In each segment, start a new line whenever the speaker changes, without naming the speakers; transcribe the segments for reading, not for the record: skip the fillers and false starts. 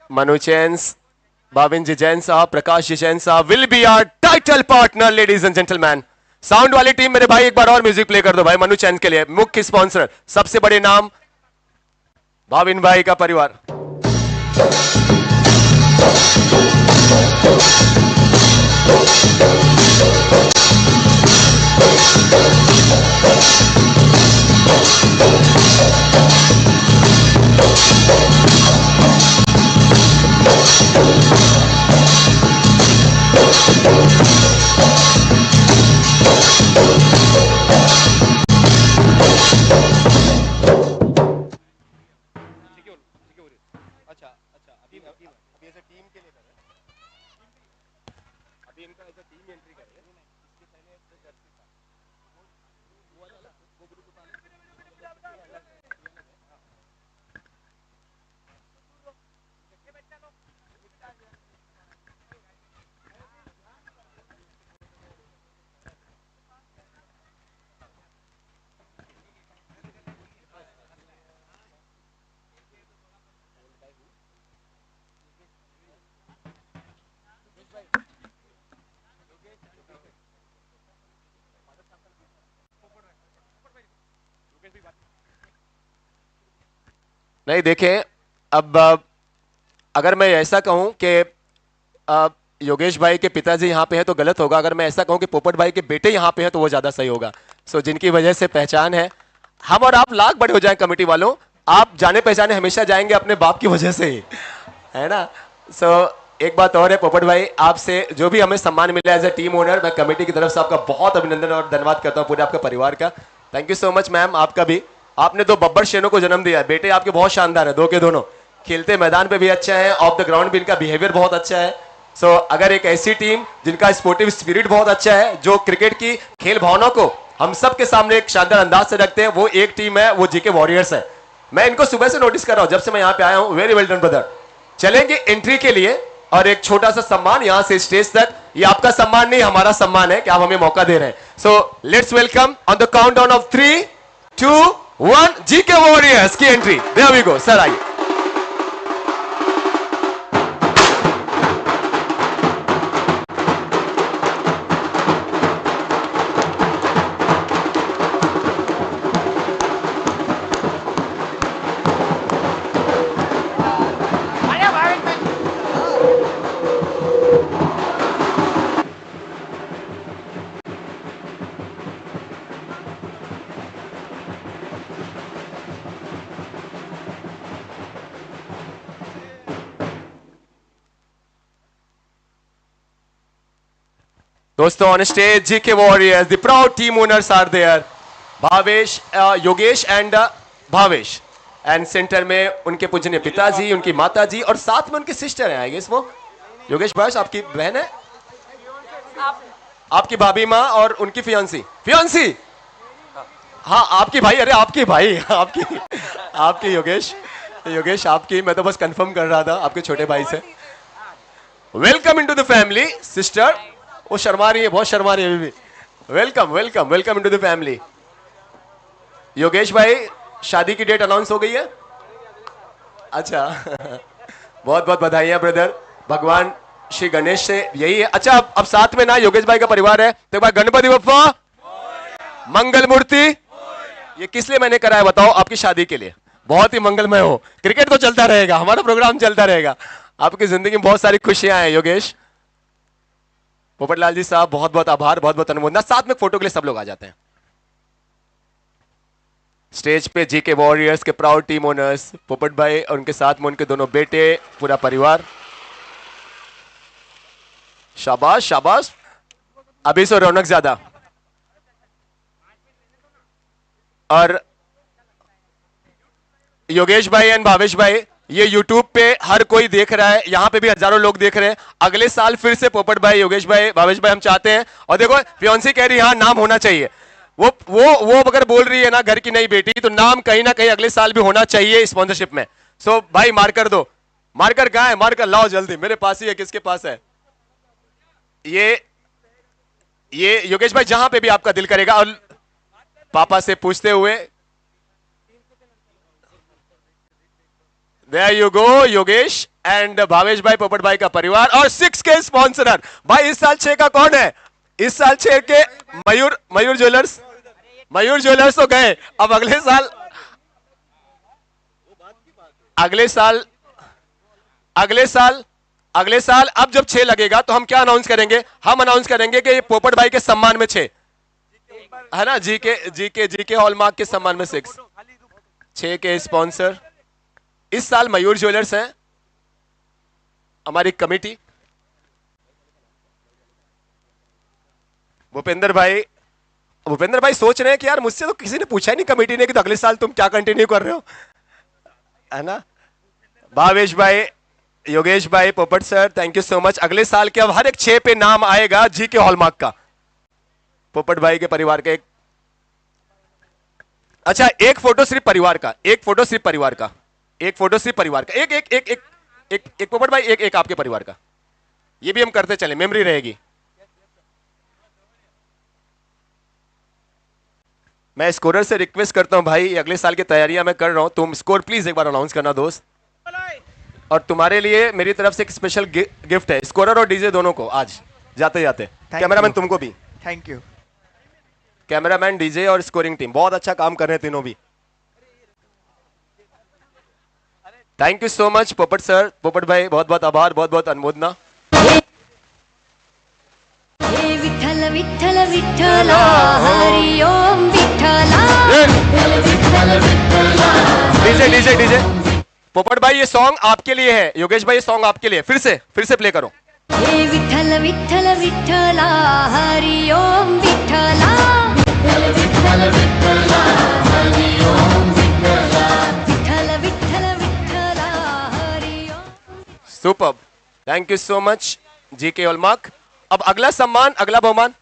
Manu Chens, Bhavin ji Jain साहब, प्रकाश जी जैन साहब will be our title partner, ladies and gentlemen. Sound वाली team मेरे भाई एक बार और म्यूजिक प्ले कर दो भाई मनु चैन के लिए। मुख्य स्पॉन्सर सबसे बड़े नाम भाविन भाई का परिवार। नहीं देखें, अब अगर मैं ऐसा कहूं कि योगेश भाई के पिताजी यहां पे हैं तो गलत होगा। अगर मैं ऐसा कहूं कि पोपट भाई के बेटे यहां पे हैं तो वो ज्यादा सही होगा। सो जिनकी वजह से पहचान है, हम और आप लाख बड़े हो जाएं कमेटी वालों, आप जाने पहचाने हमेशा जाएंगे अपने बाप की वजह से ही, है ना। सो एक बात और है पोपट भाई, आपसे जो भी हमें सम्मान मिला एज ए टीम ओनर, मैं कमेटी की तरफ से आपका बहुत अभिनंदन और धन्यवाद करता हूं, पूरे आपके परिवार का। Thank you so much ma'am, आपका भी। आपने दो बब्बर शेरों को जन्म दिया है, बेटे आपके बहुत शानदार है, दो के दोनों खेलते मैदान पे भी अच्छा है, ऑफ द ग्राउंड भी इनका बिहेवियर बहुत अच्छा है। सो अगर एक ऐसी टीम जिनका स्पोर्टिव स्पिरिट बहुत अच्छा है, जो क्रिकेट की खेल भावना को हम सब के सामने एक शानदार अंदाज से रखते हैं, वो एक टीम है, वो जीके वॉरियर्स है। मैं इनको सुबह से नोटिस कर रहा हूं जब से मैं यहां पे आया हूं। Very well done brother. चलेंगे एंट्री के लिए और एक छोटा सा सम्मान यहां से स्टेज तक। ये आपका सम्मान नहीं, हमारा सम्मान है कि आप हमें मौका दे रहे हैं। So let's welcome on the countdown of 3, 2, 1 GK warriors की एंट्री। देयर वी गो सर, आइए। दोस्तों on stage GK warriors, the proud team owners are there, Bhavesh, Yogesh and Bhavesh. And centre में उनके पूजनीय पिताजी, उनकी माताजी और साथ में उनकी सिस्टर है। आई गेस वो योगेश भावेश आपकी बहन है, आपकी भाभी माँ और उनकी फियांसी। फियांसी हाँ आपकी भाई, अरे आपकी भाई, आपकी योगेश आपकी। मैं तो बस कंफर्म कर रहा था आपके छोटे भाई से। Welcome into the family sister. वो शर्मा रही है, बहुत शर्मा रही है अभी भी। Welcome welcome welcome into the family. Yogesh भाई शादी की डेट अनाउंस हो गई है? अच्छा बहुत बहुत बधाइयां ब्रदर, भगवान श्री गणेश से यही है। अच्छा अब साथ में ना योगेश भाई का परिवार है तो भाई गणपति बप्पा मंगल मूर्ति। ये किस लिए मैंने करा है बताओ? आपकी शादी के लिए, बहुत ही मंगलमय हो। क्रिकेट तो चलता रहेगा, हमारा प्रोग्राम चलता रहेगा, आपकी जिंदगी में बहुत सारी खुशियां हैं। योगेश, पोपटलाल जी साहब बहुत बहुत आभार, बहुत बहुत अनुमोदन। साथ में फोटो के लिए सब लोग आ जाते हैं। स्टेज पे जीके वॉरियर्स के प्राउड टीम ओनर्स पोपट भाई और उनके साथ में उनके दोनों बेटे, पूरा परिवार। शाबाश शाबाश, अभी से रौनक ज्यादा। और योगेश भाई एंड भावेश भाई, ये YouTube पे हर कोई देख रहा है, यहां पे भी हजारों लोग देख रहे हैं। अगले साल फिर से पोपट भाई, योगेश भाई, भावेश भाई हम चाहते हैं। और देखो फियांसी कह रही है हाँ नाम होना चाहिए। वो अगर बोल रही है ना घर की नई बेटी, तो नाम कहीं ना कहीं अगले साल भी होना चाहिए स्पॉन्सरशिप में। सो भाई मार्कर दो। मार्कर कहां है? मार्कर लाओ जल्दी, मेरे पास ही है। किसके पास है? ये योगेश भाई जहां पे भी आपका दिल करेगा। और पापा से पूछते हुए there you go Yogesh and Bhavesh भाई पोपट भाई का परिवार और 6 के स्पॉन्सरर। भाई इस साल 6 का कौन है? इस साल 6 के मयूर ज्वेलर्स। मयूर ज्वेलर्स तो गए, अब अगले साल अगले साल अगले साल अगले साल अब जब 6 लगेगा तो हम क्या अनाउंस करेंगे? हम अनाउंस करेंगे कि ये पोपट भाई के सम्मान में 6 है ना, जी के हॉलमार्क के सम्मान में 6 के स्पॉन्सर इस साल मयूर ज्वेलर्स हैं, हमारी कमेटी। भूपेंद्र भाई सोच रहे हैं कि यार मुझसे तो किसी ने पूछा ही नहीं कमेटी ने कि तो अगले साल तुम क्या कंटिन्यू कर रहे हो, है ना। भावेश भाई, योगेश भाई, पोपट sir, thank you so much. अगले साल के अब हर एक 6 पे नाम आएगा जी के हॉलमार्क का, पोपट भाई के परिवार का। एक अच्छा, एक फोटो सिर्फ परिवार का, एक फोटो सिर्फ परिवार का, एक फोटो सिर्फ परिवार का, एक एक एक एक एक, एक पोपट भाई, एक एक आपके परिवार का। ये भी हम करते चले, मेमोरी रहेगी। मैं स्कोरर से रिक्वेस्ट करता हूं भाई, अगले साल की तैयारियां मैं कर रहा हूं, तुम स्कोर प्लीज एक बार अनाउंस करना दोस्त। और तुम्हारे लिए मेरी तरफ से एक स्पेशल गिफ्ट है, स्कोरर और डीजे दोनों को आज जाते जाते। कैमरामैन तुमको भी
थैंक यू।
कैमरामैन, डीजे और स्कोरिंग टीम बहुत अच्छा काम कर रहे हैं तीनों भी। थैंक यू सो मच पोपट सर, पोपट भाई, बहुत बहुत आभार, बहुत बहुत अनुमोदना।
Vitthal Vitthal Vitthala Hari Om Vitthala.
DJ DJ DJ पोपट भाई ये सॉन्ग आपके लिए है, योगेश भाई ये सॉन्ग आपके लिए, फिर से प्ले करो।
हे Vitthal Vitthal Vitthala Hari Om Vitthala. Vitthal Vitthal Vitthala Hari Om Vitthala. Vitthal Vitthal Vitthala Hari Om.
Superb, thank you so much GK के हॉलमार्क। अब अगला सम्मान, अगला बहुमान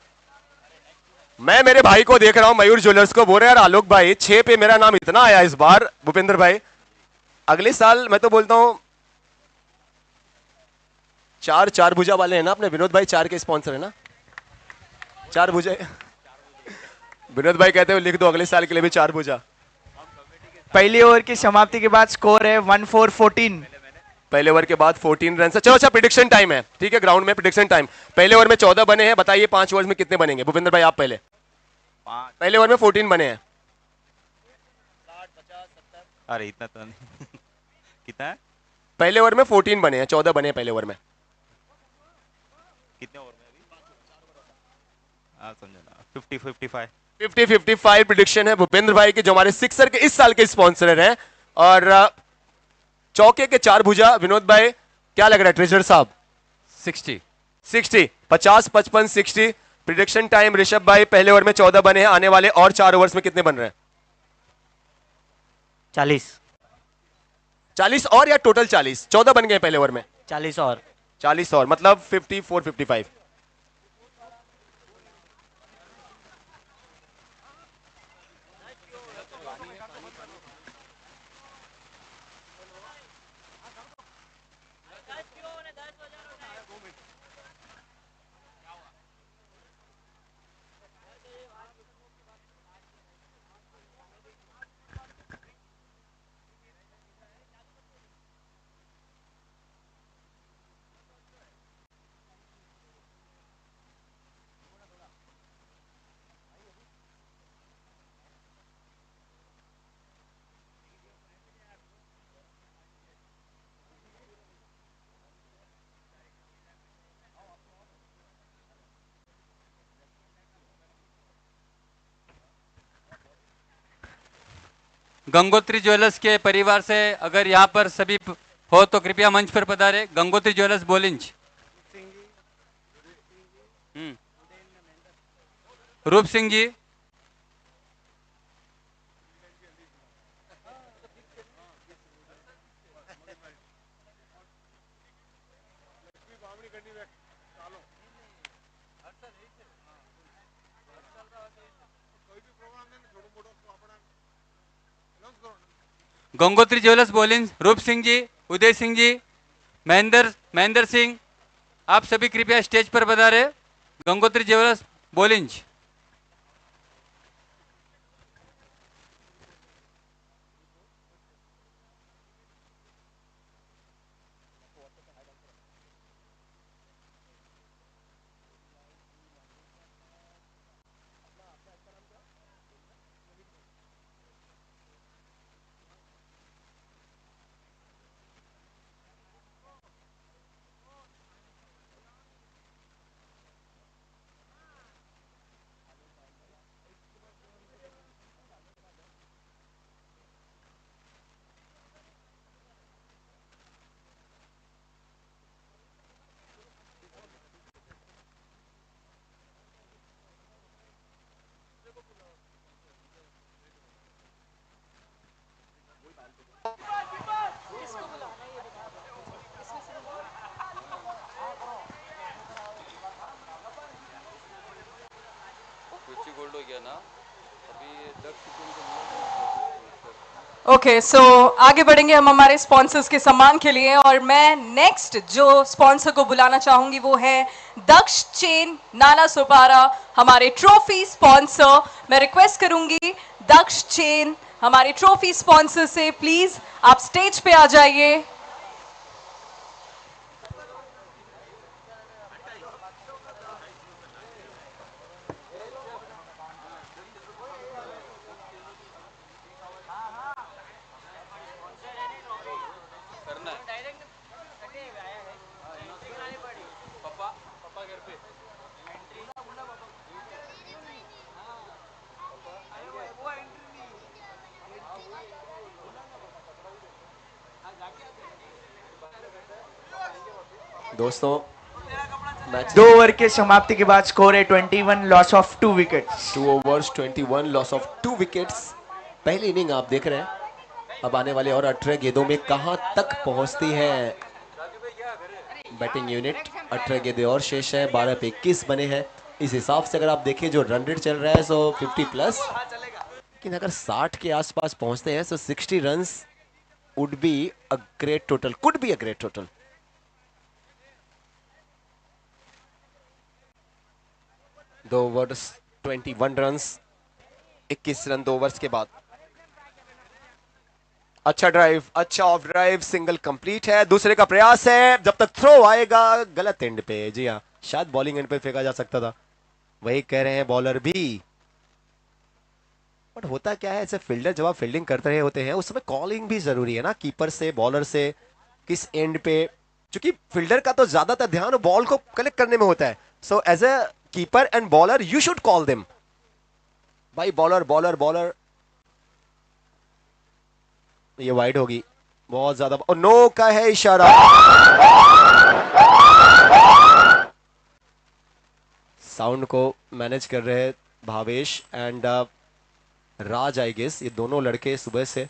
मैं मेरे भाई को देख रहा हूं, मयूर ज्वेलर्स को, बोल रहे यार आलोक भाई 6 पे मेरा नाम इतना आया इस बार, भूपेंद्र भाई अगले साल मैं तो बोलता हूं 4 भुजा वाले हैं ना अपने विनोद भाई, 4 के स्पॉन्सर है ना, 4 भुजा। विनोद भाई कहते हुए लिख दो अगले साल के लिए भी 4 भुजा।
पहली ओवर की समाप्ति के बाद स्कोर है 1-4-14।
पहले ओवर के बाद 14 रन। चलो अच्छा, प्रिडिक्शन टाइम है, ठीक है, ग्राउंड में प्रिडिक्शन टाइम। पहले ओवर में 14 बने हैं, बताइए 5 ओवर में कितने बनेंगे? भूपेंद्र भाई आप पहले ओवर में 14 बने हैं।
अरे इतना तो नहीं। कितना है?
पहले ओवर में 14 बने हैं, 14 बने हैं पहले ओवर में।
कितने ओवर में अभी? हाँ समझा ना, 50-55।
50-55 प्रिडिक्शन है भूपेंद्र भाई के, जो हमारे सिक्सर के इस साल के स्पॉन्सर हैं। और चौके के 4 भुजा विनोद भाई, क्या लग रहा है ट्रेजर साहब?
60
50, 55, 60। प्रिडिक्शन टाइम ऋषभ भाई, पहले ओवर में 14 बने हैं, आने वाले और 4 ओवर्स में कितने बन रहे हैं? 40 और या टोटल 40? 14 बन गए पहले ओवर में,
40 और
40 और मतलब 54-55।
गंगोत्री ज्वेलर्स के परिवार से अगर यहाँ पर सभी हो तो कृपया मंच पर पधारे। गंगोत्री ज्वेलर्स बोलिंज, रूप सिंह जी, गंगोत्री ज्वेलर्स बोलिंज, रूप सिंह जी, उदय सिंह जी, महेंद्र सिंह, आप सभी कृपया स्टेज पर पधारे। गंगोत्री ज्वेलर्स बोलिंज।
ओके सो आगे बढ़ेंगे हम हमारे स्पॉन्सर्स के सम्मान के लिए और मैं नेक्स्ट जो स्पॉन्सर को बुलाना चाहूंगी वो है दक्ष चेन नाला सुपारा, हमारे ट्रॉफी स्पॉन्सर। मैं रिक्वेस्ट करूंगी दक्ष चेन हमारे ट्रॉफी स्पॉन्सर से, प्लीज आप स्टेज पे आ जाइए।
दोस्तों मैच
2 ओवर के समाप्ति के बाद स्कोर है 21, loss of 2 wickets.
2 overs 21 loss of 2 wickets. पहली इनिंग आप देख रहे हैं, अब आने वाले और 18 गेंदों में कहां तक पहुंचती है बैटिंग यूनिट। 18 गेंदें और शेष है, 12 पे 21 बने हैं। इस हिसाब से अगर आप देखिए जो रन रेट चल रहा है सो 50 प्लस, लेकिन अगर 60 के आसपास पहुंचते हैं सो 60 runs would be a great total, could be a great total. दो ओवर्स 21 रन्स, 21 रन 2 ओवर्स के बाद। अच्छा ड्राइव, अच्छा ऑफ ड्राइव, सिंगल कंप्लीट है। दूसरे का प्रयास है, जब तक थ्रो आएगा गलत एंड पे। जी हाँ, शायद बॉलिंग एंड पे फेंका जा सकता था, वही कह रहे हैं बॉलर भी। बट होता क्या है, ऐसे फील्डर जब आप फील्डिंग करते रहे होते हैं उस समय कॉलिंग भी जरूरी है ना, कीपर से बॉलर से किस एंड पे, क्योंकि फील्डर का तो ज्यादातर ध्यान बॉल को कलेक्ट करने में होता है। So as a keeper and bowler you should call them. भाई बॉलर बॉलर बॉलर, ये वाइड होगी बहुत ज्यादा, और नो का है इशारा। साउंड को मैनेज कर रहे हैं Bhavesh and Raj, I guess. ये दोनों लड़के सुबह से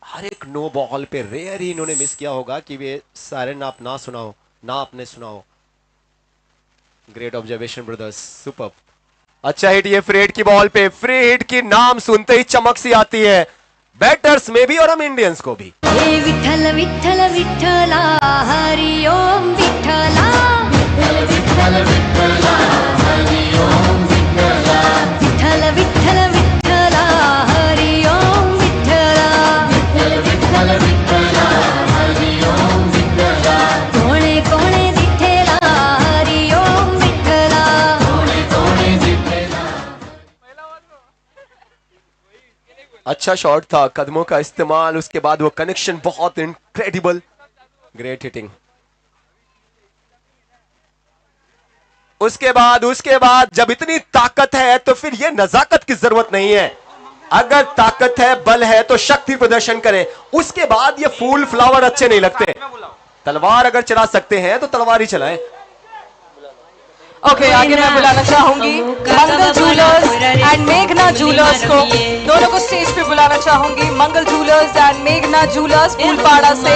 हर एक नो बॉल पे रेयर ही इन्होंने मिस किया होगा कि वे सायरन आप ना सुना हो, ना आपने सुना हो। Great observation brothers, super. अच्छा हिट ये फ्री हिट की बॉल पे, फ्री हिट की नाम सुनते ही चमक सी आती है बैटर्स में भी और हम इंडियंस को भी।
हे विठ्ठल विठ्ठल विठ्ठला हरि ओम विठ्ठला, विठ्ठल विठ्ठला हरि ओम विठ्ठला, विठ्ठल विठ्ठल विठ्ठला हरि ओम विठ्ठला, विठ्ठल विठ्ठला हरि ओम विठ्ठला, कोणे कोणे विठ्ठला हरि ओम विठ्ठला, कोणे कोणे विठ्ठला।
अच्छा शॉट था, कदमों का इस्तेमाल, उसके बाद वो कनेक्शन बहुत इनक्रेडिबल, ग्रेट हिटिंग। उसके बाद जब इतनी ताकत है तो फिर ये नजाकत की जरूरत नहीं है। अगर ताकत है, बल है तो शक्ति प्रदर्शन करें। उसके बाद ये फूल फ्लावर अच्छे नहीं लगते। तलवार अगर चला सकते हैं तो तलवार ही चलाएं।
ओके आगे मैं बुलाना चाहूंगी मंगल जूलर्स एंड मेघना जूलर्स को, दोनों को स्टेज पे बुलाना चाहूंगी। मंगल जूलर्स एंड मेघना जूलर्स फूलपाड़ा से।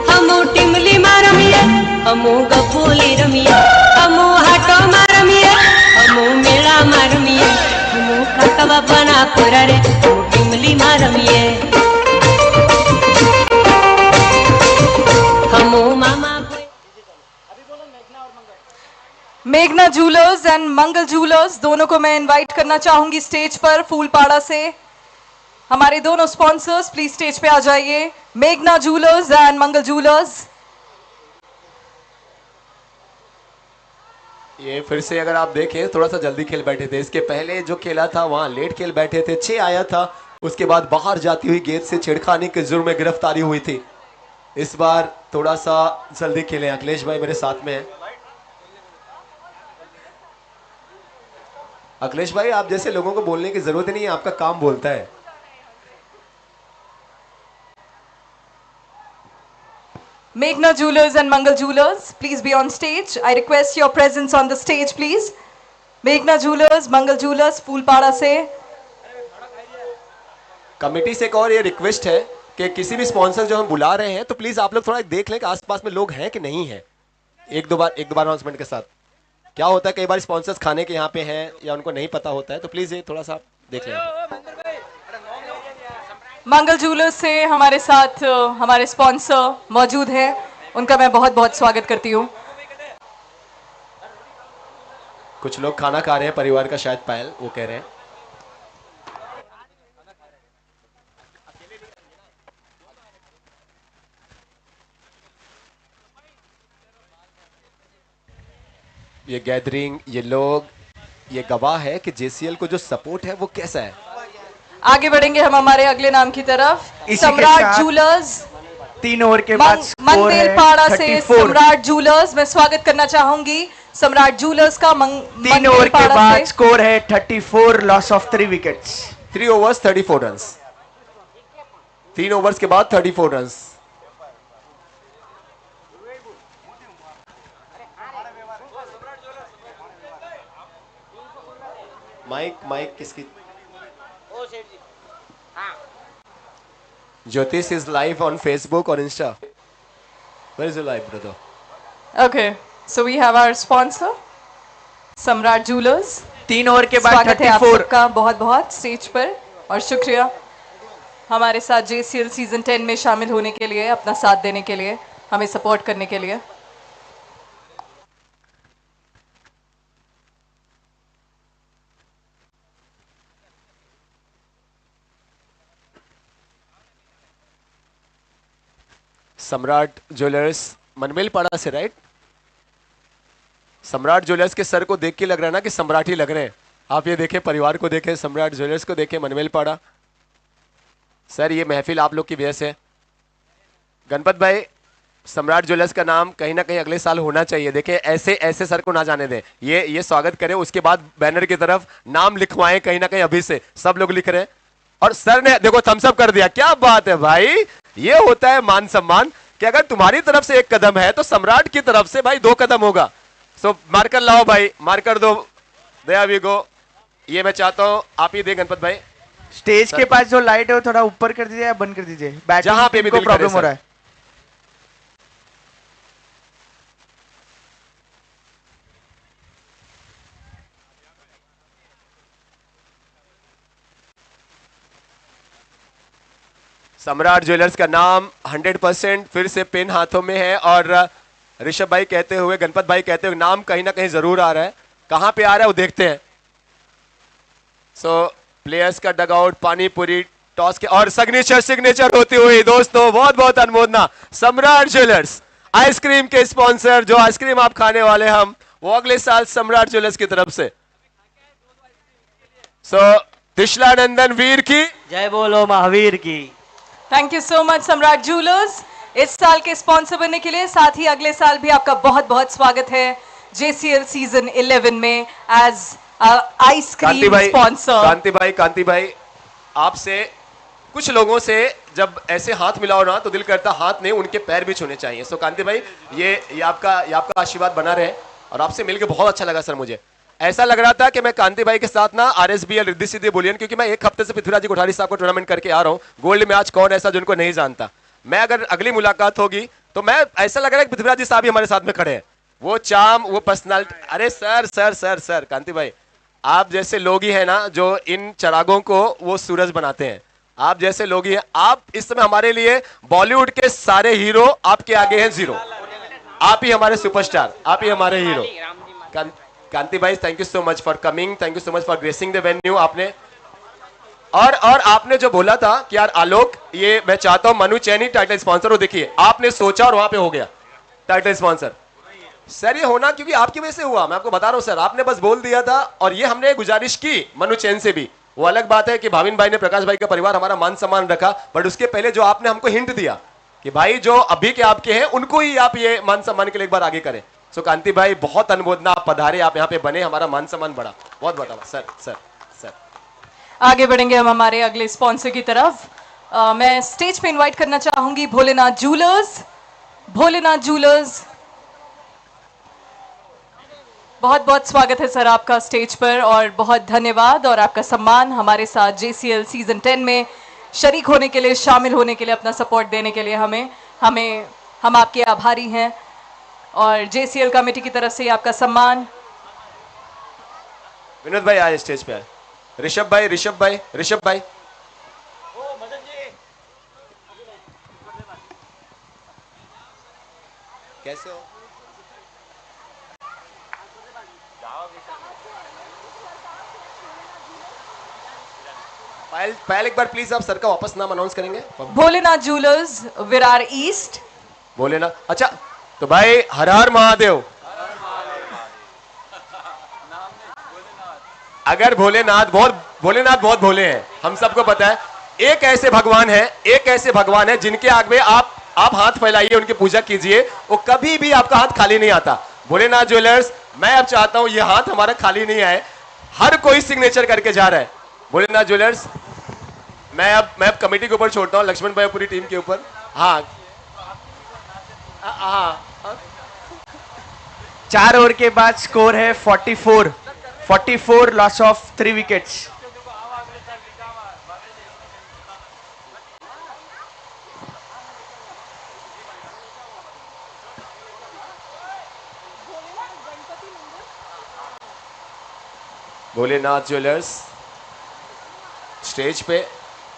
हमू टिमली मारमिए, हमू गफूली रमिए, हमू हाटो मारमिए, हमू मेला मारमिए, हमू खतवा बना पुरा रे, हमू टिमली मारमिए, हमू मामा।
मेघना जूलर्स एंड मंगल जूलर्स दोनों को मैं इनवाइट करना चाहूंगी स्टेज पर फूलपाड़ा से। हमारे दोनों स्पॉन्सर्स प्लीज स्टेज पे आ जाइए, मेघना जूलर्स एंड मंगल जूलर्स।
ये फिर से अगर आप देखें थोड़ा सा जल्दी खेल बैठे थे। इसके पहले जो खेला था वहां लेट खेल बैठे थे, 6 आया था, उसके बाद बाहर जाती हुई गेंद से छेड़खानी के जुर्म में गिरफ्तारी हुई थी। इस बार थोड़ा सा जल्दी खेलें। अखिलेश भाई मेरे साथ में हैं। अखिलेश भाई आप जैसे लोगों को बोलने की जरूरत ही नहीं है, आपका काम बोलता है।
Meghna Jewelers and Mangal Jewelers, please be on stage. I request your presence on the stage, please. Meghna Jewelers, Mangal Jewelers, फूलपाड़ा से।
कमेटी से एक और ये रिक्वेस्ट है कि किसी भी स्पॉन्सर जो हम बुला रहे हैं तो प्लीज आप लोग थोड़ा देख लें कि आसपास में लोग हैं कि नहीं है। एक दो बार अनाउंसमेंट के साथ। क्या होता है कई बार स्पॉन्सर्स खाने के यहाँ पे हैं या उनको नहीं पता होता है, तो प्लीज ये थोड़ा सा देख लें।
मंगल जूलर्स से हमारे साथ हमारे स्पॉन्सर मौजूद हैं, उनका मैं बहुत बहुत स्वागत करती हूँ।
कुछ लोग खाना खा रहे हैं परिवार का, शायद पायल वो कह रहे हैं। ये गैदरिंग, ये लोग, ये गवाह है कि जेसीएल को जो सपोर्ट है वो कैसा है।
आगे बढ़ेंगे हम हमारे अगले नाम की तरफ।
इसी के
सम्राट
साथ
जूलर्स
3 ओवर के बाद स्कोर
मंगल
है
पाड़ा से
34।
सम्राट जूलर्स, मैं स्वागत करना चाहूंगी सम्राट जूलर्स का।
3 ओवर के बाद स्कोर है 34, loss of 3 wickets.
3 overs 34 runs, 3 overs के बाद 34 रन्स। माइक किसकी? ज्योतिष is live on Facebook or Insta. Where is your live, brother?
Okay, so we have our sponsor सम्राट जूलर्स।
3 ओवर के बाद
स्वागत है आप
34।
सबका बहुत बहुत स्टेज पर, और शुक्रिया हमारे साथ जेसीएल सीजन 10 में शामिल होने के लिए, अपना साथ देने के लिए, हमें सपोर्ट करने के लिए।
सम्राट ज्वेलर्स मनमेल पाड़ा से, राइट? सम्राट ज्वेलर्स के सर को देख के लग रहा है ना कि सम्राट ही लग रहे हैं। आप ये देखें, परिवार को देखें, सम्राट ज्वेलर्स को देखें, मनमेल पाड़ा। सर ये महफिल आप लोग की वजह से। गणपत भाई, सम्राट ज्वेलर्स का नाम कहीं ना कहीं अगले साल होना चाहिए। देखें ऐसे ऐसे सर को ना जाने दें, ये स्वागत करें, उसके बाद बैनर की तरफ नाम लिखवाएं कहीं ना कहीं। अभी से सब लोग लिख रहे हैं और सर ने देखो थम्स अप कर दिया। क्या बात है भाई, ये होता है मान सम्मान कि अगर तुम्हारी तरफ से 1 कदम है तो सम्राट की तरफ से भाई 2 कदम होगा। सो मार्कर लाओ भाई, मार्कर दो, देयर वी गो। ये मैं चाहता हूं आप ही दें गणपत भाई।
स्टेज के पास जो लाइट है वो थोड़ा ऊपर कर दीजिए या बंद कर दीजिए,
जहां पे भी
को
दिल करे
प्रॉब्लम हो
सर।
रहा है।
सम्राट ज्वेलर्स का नाम 100% फिर से पिन हाथों में है, और ऋषभ भाई कहते हुए, गणपत भाई कहते हुए, नाम कहीं ना कहीं जरूर आ रहा है। कहां पे आ रहा है वो देखते हैं। सो प्लेयर्स का डगआउट, पानी पूरी टॉस के, और सिग्नेचर होती हुई दोस्तों, बहुत बहुत अनुमोदना। सम्राट ज्वेलर्स आइसक्रीम के स्पॉन्सर, जो आइसक्रीम आप खाने वाले हम, वो अगले साल सम्राट ज्वेलर्स की तरफ से। सो तिशला नंदन वीर की
जय बोलो महावीर की।
थैंक यू सो मच सम्राट जूलर्स इस साल के स्पॉन्सर बनने के लिए। साथ ही अगले साल भी आपका बहुत बहुत स्वागत है जेसीएल सीजन 11 में एज आइसक्रीम स्पॉन्सर।
कांति भाई, आपसे कुछ लोगों से जब ऐसे हाथ मिलाओ ना तो दिल करता हाथ नहीं उनके पैर भी छूने चाहिए। सो कांति भाई, ये आपका आशीर्वाद बना रहे, और आपसे मिलकर बहुत अच्छा लगा सर। मुझे ऐसा लग रहा था कि मैं कांति भाई के साथ ना RSBL रिद्धि सिद्धि बुलियन, क्योंकि मैं 1 हफ्ते से पृथ्वीराज जी कोठारी साहब को टूर्नामेंट करके आ रहा हूँ। गोल्ड में आज कौन ऐसा जिनको नहीं जानता। मैं अगर अगली मुलाकात होगी तो मैं ऐसा लग रहा है कि पृथ्वीराज जी साहब ही हमारे साथ में खड़े हैं। वो चाम, वो पर्सनालिटी, अरे सर कांति भाई, आप जैसे लोग ही हैं ना जो इन चरागों को वो सूरज बनाते हैं। आप जैसे लोग ही हैं। आप इस समय हमारे लिए बॉलीवुड के सारे हीरो आपके आगे हैं जीरो। आप ही हमारे सुपरस्टार, आप ही हमारे हीरो। कांति भाई, thank you so much for coming, thank you so much for gracing the venue. आपने और आपने जो बोला था कि यार आलोक, ये मैं चाहता हूं मनु चैनी टाइटल स्पॉन्सर हो। देखिए आपने सोचा और वहां पे हो गया टाइटल स्पॉन्सर। सर ये होना क्योंकि आपकी वजह से हुआ, मैं आपको बता रहा हूं सर। आपने बस बोल दिया था, और ये हमने गुजारिश की मनु चैन से भी। वो अलग बात है कि भाविन भाई ने, प्रकाश भाई का परिवार हमारा मान सम्मान रखा, बट उसके पहले जो आपने हमको हिंट दिया कि भाई जो अभी के आपके हैं उनको ही आप ये मान सम्मान के लिए एक बार आगे करें। सो कांति भाई, बहुत अनुमोदना, आप पधारे, आप यहाँ पे बने, हमारा मान सम्मान बढ़ा। बहुत बहुत सर।
आगे बढ़ेंगे हम हमारे अगले स्पॉन्सर की तरफ। मैं स्टेज पे इनवाइट करना चाहूंगी भोलेनाथ जूलर्स। बहुत बहुत स्वागत है सर आपका स्टेज पर, और बहुत धन्यवाद और आपका सम्मान हमारे साथ जेसीएल सीजन 10 में शरीक होने के लिए, शामिल होने के लिए, अपना सपोर्ट देने के लिए। हम आपके आभारी हैं। और JCL कमेटी की तरफ से आपका सम्मान।
विनोद भाई आए स्टेज पे आए। ऋषभ भाई, ऋषभ भाई, ऋषभ भाई। कैसे हो? पायल, पायल एक बार प्लीज आप सर का वापस नाम अनाउंस करेंगे।
Bholenath jewellers Virar east.
भोलेनाथ, अच्छा तो भाई हर हर महादेव। अगर भोलेनाथ बहुत भोले हैं, हम सबको पता है। एक ऐसे भगवान है जिनके आगे आप हाथ फैलाइए, उनकी पूजा कीजिए, वो कभी भी आपका हाथ खाली नहीं आता। भोलेनाथ ज्वेलर्स, मैं अब चाहता हूं ये हाथ हमारा खाली नहीं आए, हर कोई सिग्नेचर करके जा रहा है। भोलेनाथ ज्वेलर्स, मैं अब कमेटी के ऊपर छोड़ता हूं, लक्ष्मण भाई पूरी टीम के ऊपर। हाँ हाँ,
4 ओवर के बाद स्कोर है 44 loss of 3 wickets.
Bholenath jewellers stage पे,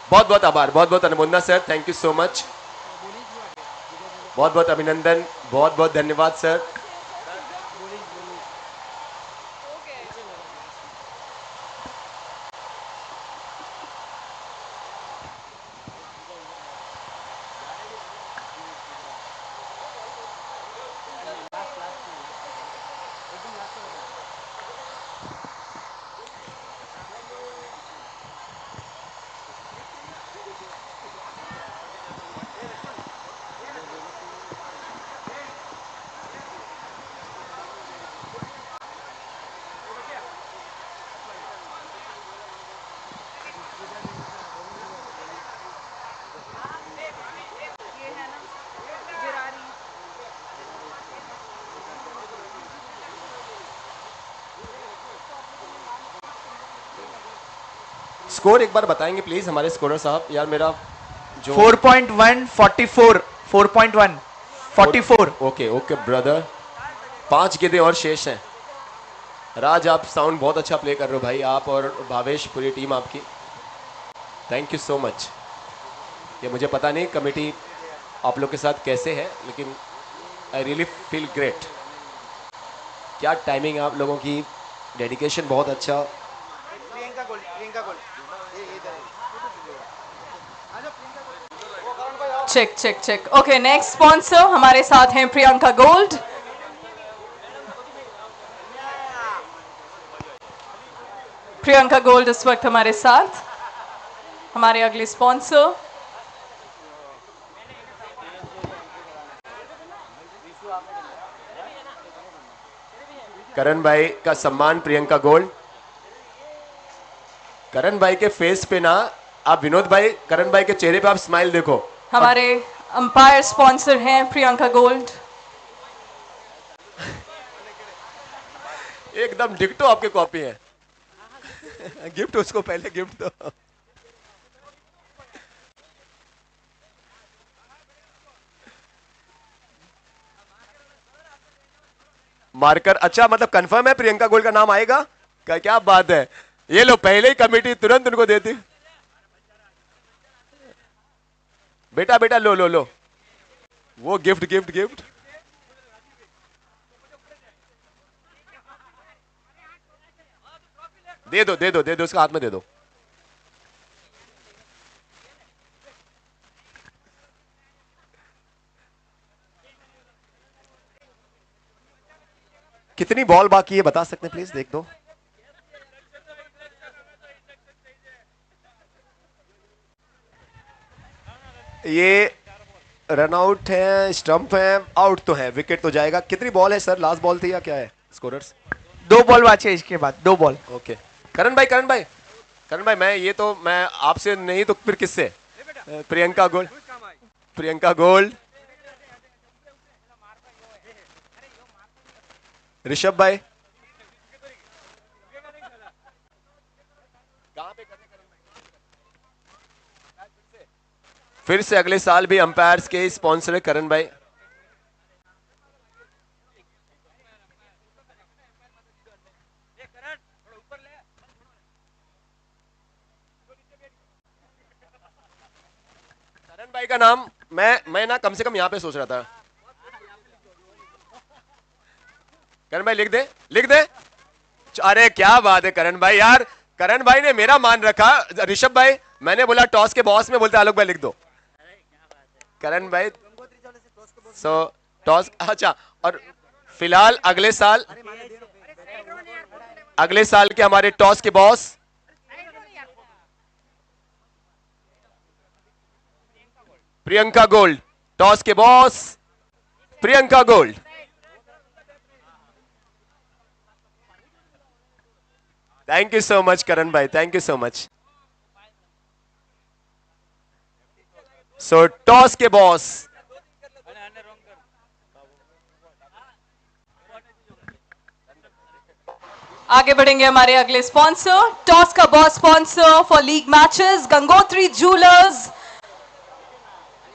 बहुत बहुत आभार, बहुत बहुत अनुमोदना sir, thank you so much, बहुत बहुत अभिनंदन, बहुत बहुत धन्यवाद सर। स्कोर एक बार बताएंगे प्लीज हमारे स्कोरर साहब, यार मेरा जो
4.1 44 4.1 44।
ओके ओके ब्रदर, 5 गेंदें और शेष हैं। राज आप साउंड बहुत अच्छा प्ले कर रहे हो भाई, आप और भावेश, पूरी टीम आपकी, थैंक यू सो मच। ये मुझे पता नहीं कमेटी आप लोग के साथ कैसे है, लेकिन आई रियली फील ग्रेट। क्या टाइमिंग आप लोगों की, डेडिकेशन बहुत अच्छा।
Check check check. Okay, next sponsor हमारे साथ हैं प्रियंका गोल्ड। प्रियंका गोल्ड इस वक्त हमारे साथ। हमारे अगले स्पॉन्सर
करण भाई का सम्मान, प्रियंका गोल्ड। करण भाई के फेस पे ना, आप विनोद भाई, करण भाई के चेहरे पे आप स्माइल देखो।
हमारे अंपायर स्पॉन्सर हैं प्रियंका गोल्ड।
एकदम डिक्टो आपके कॉपी है। गिफ्ट उसको पहले गिफ्ट दो। मार्कर, अच्छा मतलब कंफर्म है प्रियंका गोल्ड का नाम आएगा क्या? क्या बात है, ये लो पहले ही कमेटी तुरंत उनको देती। बेटा बेटा लो लो लो, वो गिफ्ट गिफ्ट गिफ्ट। दे दो दे दो दे दो, उसका हाथ में दे दो। कितनी बॉल बाकी है बता सकते हैं प्लीज, देख दो। ये रन आउट है, स्टंप है, आउट तो है, विकेट तो जाएगा। कितनी बॉल है सर, लास्ट बॉल थी या क्या है स्कोरर्स?
2 बॉल बाकी है, इसके बाद 2 बॉल।
ओके करण भाई, करण भाई, करण भाई, मैं ये तो मैं आपसे नहीं तो फिर किससे? Priyanka gold, Priyanka gold. ऋषभ भाई, फिर से अगले साल भी अंपायर्स के स्पॉन्सर है करण भाई। करण भाई का नाम मैं ना कम से कम यहां पे सोच रहा था। करण भाई लिख दे। अरे क्या बात है करण भाई, यार करण भाई ने मेरा मान रखा। ऋषभ भाई, मैंने बोला टॉस के बॉस में बोलते आलोक भाई लिख दो। करण भाई टॉस, अच्छा। और फिलहाल अगले साल के हमारे टॉस के बॉस प्रियंका गोल्ड। टॉस के boss Priyanka gold. Thank you so much Karan भाई, thank you so much. So toss के बॉस
आगे बढ़ेंगे हमारे अगले स्पॉन्सर, टॉस का boss sponsor for league matches Gangotri jewellers.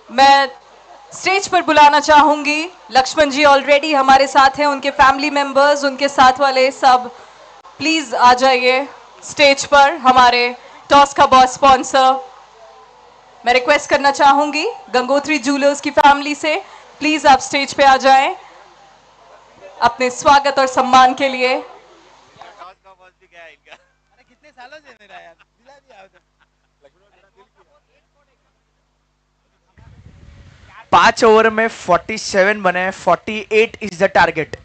मैं स्टेज पर बुलाना चाहूंगी, लक्ष्मण जी ऑलरेडी हमारे साथ हैं, उनके फैमिली मेंबर्स, उनके साथ वाले सब प्लीज आ जाइए स्टेज पर। हमारे टॉस का बॉस स्पॉन्सर, मैं रिक्वेस्ट करना चाहूंगी गंगोत्री ज्वेलर्स की फैमिली से, प्लीज आप स्टेज पे आ जाएं अपने स्वागत और सम्मान के लिए।
कितने सालों से मेरा यार दिला दिया। 5 ओवर में 47 बने, 48 इज द टारगेट।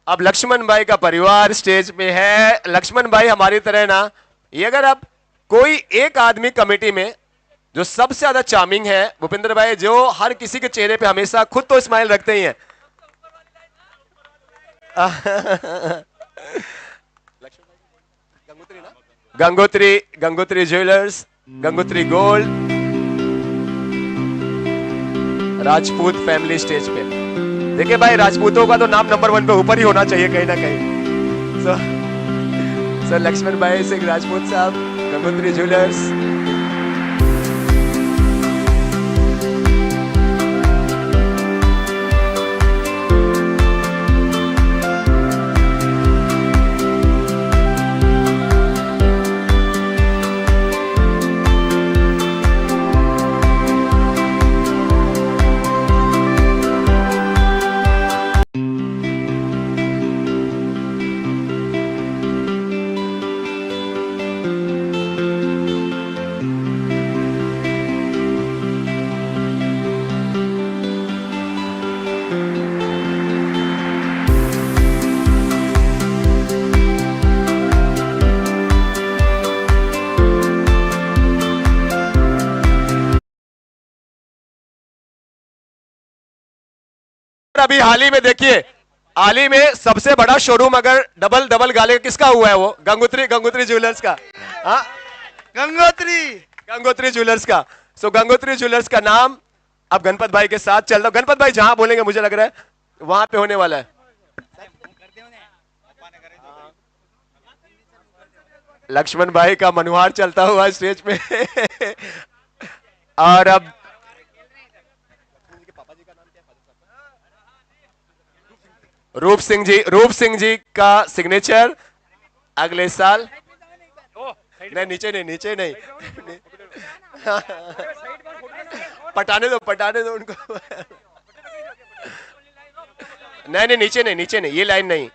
अब लक्ष्मण भाई का परिवार स्टेज पे है। लक्ष्मण भाई हमारी तरह ना, ये अगर आप कोई एक आदमी कमेटी में जो सबसे ज्यादा चार्मिंग है, भूपिंदर भाई, जो हर किसी के चेहरे पे हमेशा खुद तो स्माइल रखते ही हैं। Gangotri jewellers, Gangotri gold, Rajput family stage पे। देखिए भाई, राजपूतों का तो नाम नंबर 1 पे ऊपर ही होना चाहिए कहीं ना कहीं। सर लक्ष्मण भाई सिंह राजपूत साहब, गंगोत्री ज्वेलर्स। अभी हाल ही में देखिए, हाल ही में सबसे बड़ा शोरूम अगर डबल गाले किसका हुआ है, वो गंगोत्री ज्वेलर्स का। हाँ, गंगोत्री ज्वेलर्स का। सो गंगोत्री ज्वेलर्स का नाम अब गणपत भाई के साथ चल रहा। गणपत भाई जहां बोलेंगे मुझे लग रहा है वहां पे होने वाला है। लक्ष्मण भाई का मनुहार चलता हुआ स्टेज पे। और अब रूप सिंह जी का सिग्नेचर अगले साल। नहीं नीचे नहीं पटाने दो उनको। नहीं नीचे नहीं, ये लाइन नहीं।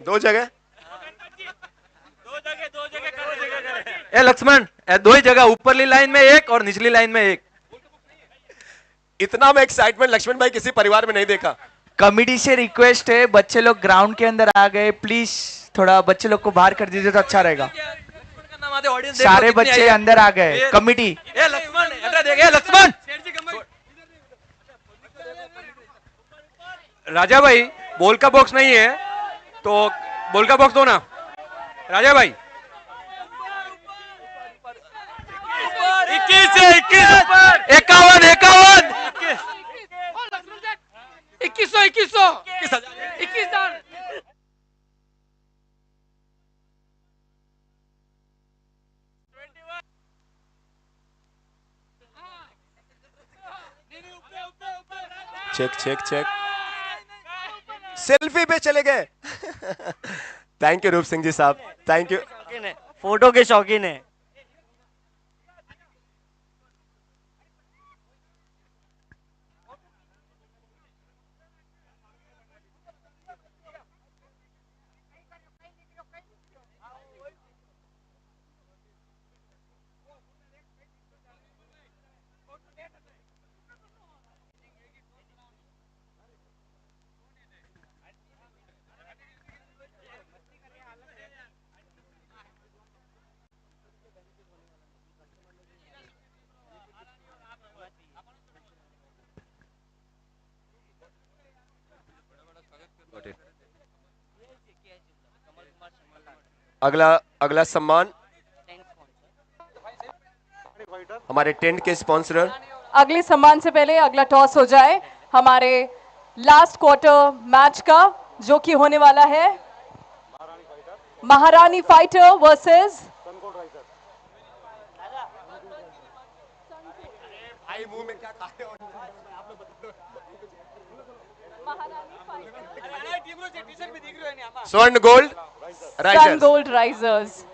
दो जगह
ए लक्ष्मण, दो ही जगह, ऊपरली लाइन में एक और निचली लाइन में एक।
इतना में एक्साइटमेंट लक्ष्मण भाई किसी परिवार में नहीं देखा।
कमेटी से रिक्वेस्ट है, बच्चे लोग ग्राउंड के अंदर आ गए, प्लीज थोड़ा बच्चे लोग को बाहर कर दीजिए तो अच्छा रहेगा। सारे बच्चे अंदर आ गए। कमेटी
लक्ष्मण, राजा भाई बॉल का बॉक्स नहीं है तो बॉल का बॉक्स दो ना राजा भाई। 21 2100 21 हजार।
चेक चेक चेक, सेल्फी पे चले गए। थैंक यू रूप सिंह जी साहब, थैंक यू।
फोटो के शौकीन है।
अगला अगला सम्मान हमारे टेंट के स्पॉन्सर।
अगले सम्मान से पहले अगला टॉस हो जाए हमारे लास्ट क्वार्टर मैच का, जो कि होने वाला है Maharani Fighter versus
Swarn Gold
Sun
Risers.
Gold Risers.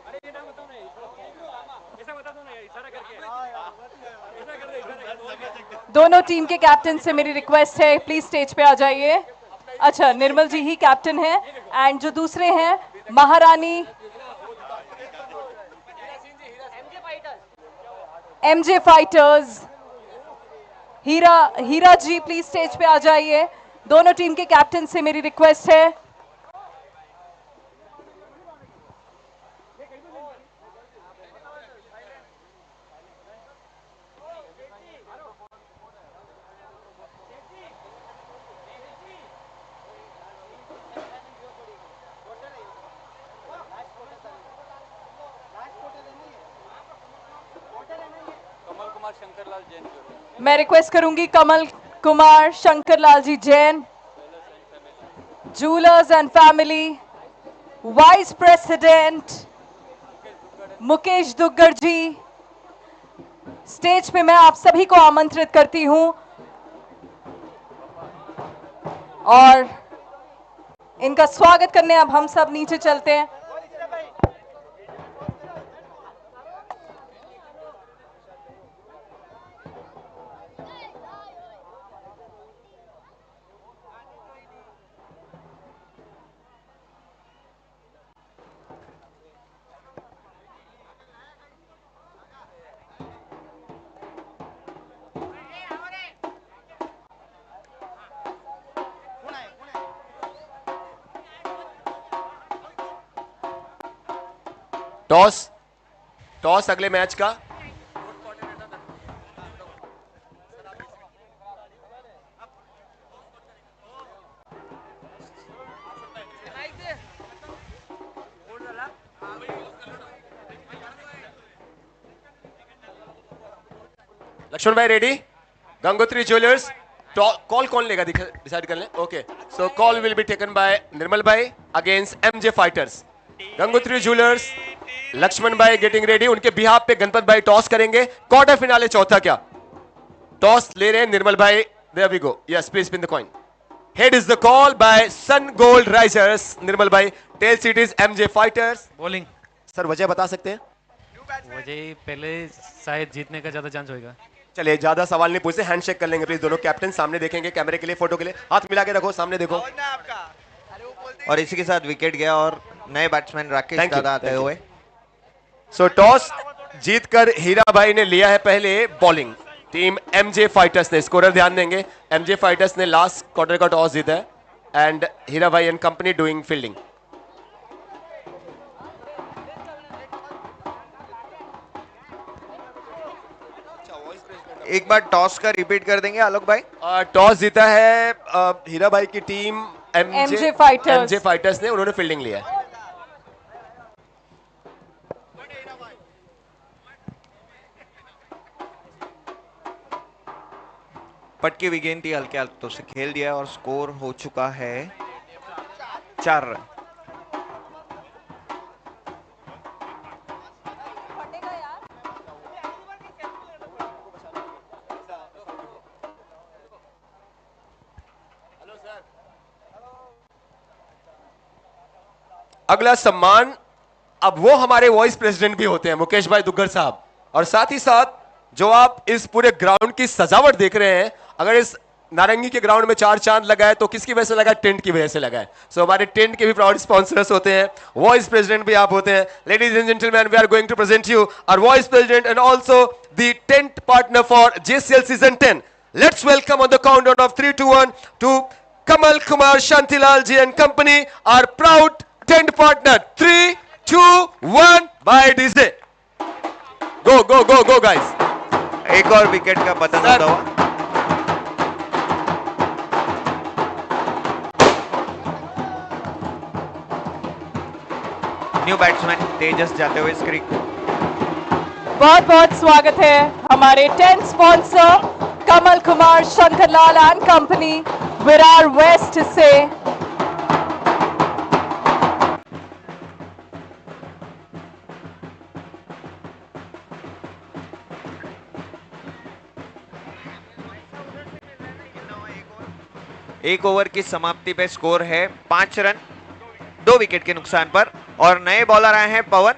दोनों टीम के कैप्टन से मेरी रिक्वेस्ट है, प्लीज स्टेज पे आ जाइए। अच्छा, निर्मल जी ही कैप्टन है एंड जो दूसरे हैं Maharani MJ Fighters, Heera ji please stage पे आ जाइए। दोनों टीम के कैप्टन से मेरी रिक्वेस्ट है। मैं रिक्वेस्ट करूंगी Kamal Kumar Shankarlal ji Jain, jewellers and family, vice president Mukesh Duggad ji, stage पे मैं आप सभी को आमंत्रित करती हूं और इनका स्वागत करने अब हम सब नीचे चलते हैं।
टॉस टॉस अगले मैच का। लक्ष्मण भाई रेडी? गंगोत्री ज्वेलर्स कॉल कौन लेगा डिसाइड कर लें। Okay, so call will be taken by Nirmal भाई against MJ fighters. Gangotri jewellers, Laxman भाई गेटिंग रेडी, उनके बिहाफ पे गणपत भाई टॉस करेंगे। क्वार्टर फिनाले चौथा क्या टॉस ले रहे हैं निर्मल भाई। There we go, yes please spin the coin. Head is the call by sun gold risers Nirmal भाई, tail seat is MJ fighters.
Bowling.
Sir वजह बता सकते हैं?
वजह पहले शायद जीतने का ज्यादा चांस होगा।
चलिए ज्यादा सवाल नहीं पूछते, हैंडशेक कर लेंगे प्लीज। दोनों कैप्टन सामने देखेंगे कैमरे के लिए, फोटो के लिए हाथ मिला के रखो, सामने देखो।
और इसी के साथ विकेट गया और नए बैट्समैन राकेश दादा आते हुए।
सो टॉस जीतकर हीरा भाई ने लिया है पहले बॉलिंग। टीम एमजे फाइटर्स ने, स्कोरर ध्यान देंगे, एमजे फाइटर्स ने लास्ट क्वार्टर का टॉस जीता है एंड हीरा भाई एंड कंपनी डूइंग फील्डिंग।
एक बार टॉस का रिपीट कर देंगे आलोक भाई।
टॉस जीता है हीरा भाई की टीम एमजे फाइटर्स ने, उन्होंने फील्डिंग लिया है।
पटकी की गेंद थी, हल्के हाथों से खेल दिया और स्कोर हो चुका है 4 रन।
अगला सम्मान अब वो हमारे वाइस प्रेसिडेंट भी होते हैं मुकेश भाई दुग्गल साहब, और साथ ही साथ जो आप इस पूरे ग्राउंड की सजावट देख रहे हैं, अगर इस नारंगी के ग्राउंड में 4 चांद लगा है तो किसकी वजह से लगा है? टेंट की वजह से लगा है। सो हमारे टेंट के भी प्राउड स्पॉन्सर्स होते हैं, वाइस प्रेसिडेंट भी आप होते हैं। Ladies and gentleman, we are going to present you our vice president and also the tent partner for JCL season 10। Let's welcome on the countdown of 3 2 1 to Kamal Kumar Shantilal ji and company, our proud tent partner. 3 2 1 by DJ. Go go go go guys.
एक और wicket का पतन होता हुआ। New batsman तेजस जाते हुए screen.
बहुत बहुत स्वागत है हमारे tent sponsor Kamal Kumar Shankarlal and company Virar west से।
एक ओवर की समाप्ति पे स्कोर है 5 रन 2 विकेट के नुकसान पर, और नए बॉलर आए हैं पवन,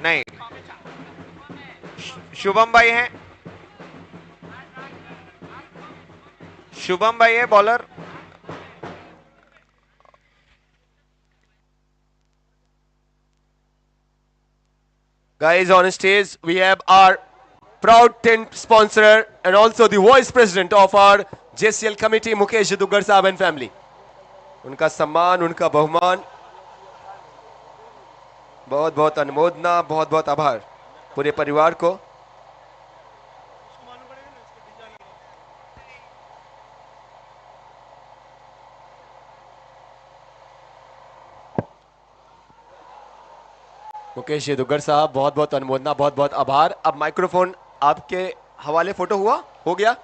नहीं शुभम भाई हैं, शुभम भाई है bowler.
Guys, on stage we have our proud tent sponsor and also the vice president of our JCL committee, Mukesh Duggal साहब एंड फैमिली। उनका सम्मान, उनका बहुमान, बहुत बहुत अनुमोदना, बहुत बहुत आभार पूरे परिवार को। मुकेश दुग्गल साहब, बहुत बहुत अनुमोदना, बहुत बहुत आभार। अब माइक्रोफोन आपके हवाले। फोटो हुआ, हो गया।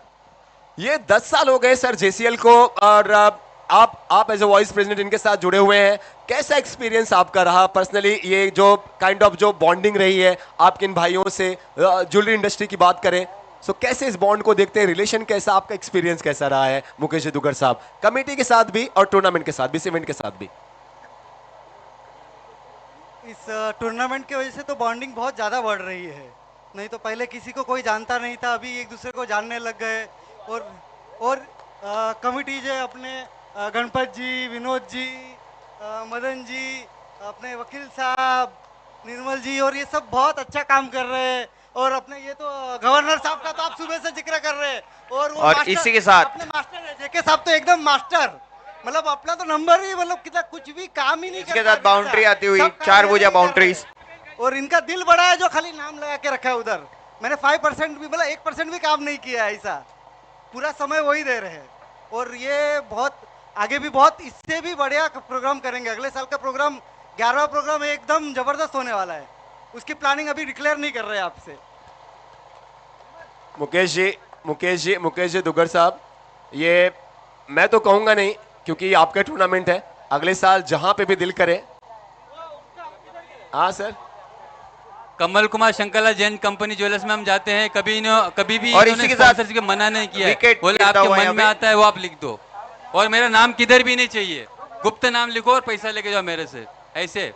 ये 10 साल हो गए सर JCL को, और आप एज ए वाइस प्रेसिडेंट इनके साथ जुड़े हुए हैं। कैसा एक्सपीरियंस आपका रहा पर्सनली, ये जो काइंड ऑफ जो बॉन्डिंग रही है आपके इन भाइयों से, ज्वेलरी इंडस्ट्री की बात करें, सो कैसे इस बॉन्ड को देखते हैं, रिलेशन कैसा, आपका एक्सपीरियंस कैसा रहा है मुकेश दुग्गल साहब, कमेटी के साथ भी और टूर्नामेंट के साथ भी, इस इवेंट के साथ भी?
इस टूर्नामेंट की वजह से तो बॉन्डिंग बहुत ज़्यादा बढ़ रही है। नहीं तो पहले किसी को कोई जानता नहीं था, अभी एक दूसरे को जानने लग गए। और कमिटी जो अपने गणपत जी, विनोद जी, मदन जी, अपने वकील साहब, निर्मल जी, और ये सब बहुत अच्छा काम कर रहे हैं। और अपने ये तो गवर्नर साहब का तो आप सुबह से जिक्र कर रहे हैं, और
इसी के साथ
अपने मास्टर है जेके साहब, तो एकदम मास्टर, मतलब अपना तो नंबर ही, मतलब कितना कुछ भी काम ही नहीं करता।
इसके साथ बाउंड्री आती हुई 4 भुजा बाउंड्रीज,
और इनका दिल बड़ा है जो खाली नाम लगा के रखा है उधर। मैंने 5% भी, मतलब 1% भी काम नहीं किया है, ऐसा पूरा समय वही दे रहे हैं। और ये बहुत आगे भी बहुत इससे भी बढ़िया प्रोग्राम करेंगे। अगले साल का प्रोग्राम 11वां प्रोग्राम एकदम जबरदस्त होने वाला है, उसकी प्लानिंग अभी डिक्लेयर नहीं कर रहे हैं आपसे।
मुकेश जी दुग्गल साहब, ये मैं तो कहूंगा नहीं, क्योंकि आपका टूर्नामेंट है, अगले साल जहां पे भी दिल करे। हाँ सर,
कमल कुमार शंकरलाल जैन कंपनी ज्वेलर्स में हम जाते हैं, कभी भी
और इसी के साथ
के मना नहीं किया है।
विकेट
बोले आपके मन में आता है वो आप लिख दो, और मेरा नाम किधर भी नहीं चाहिए, गुप्त नाम लिखो और पैसा लेके जाओ मेरे से, ऐसे।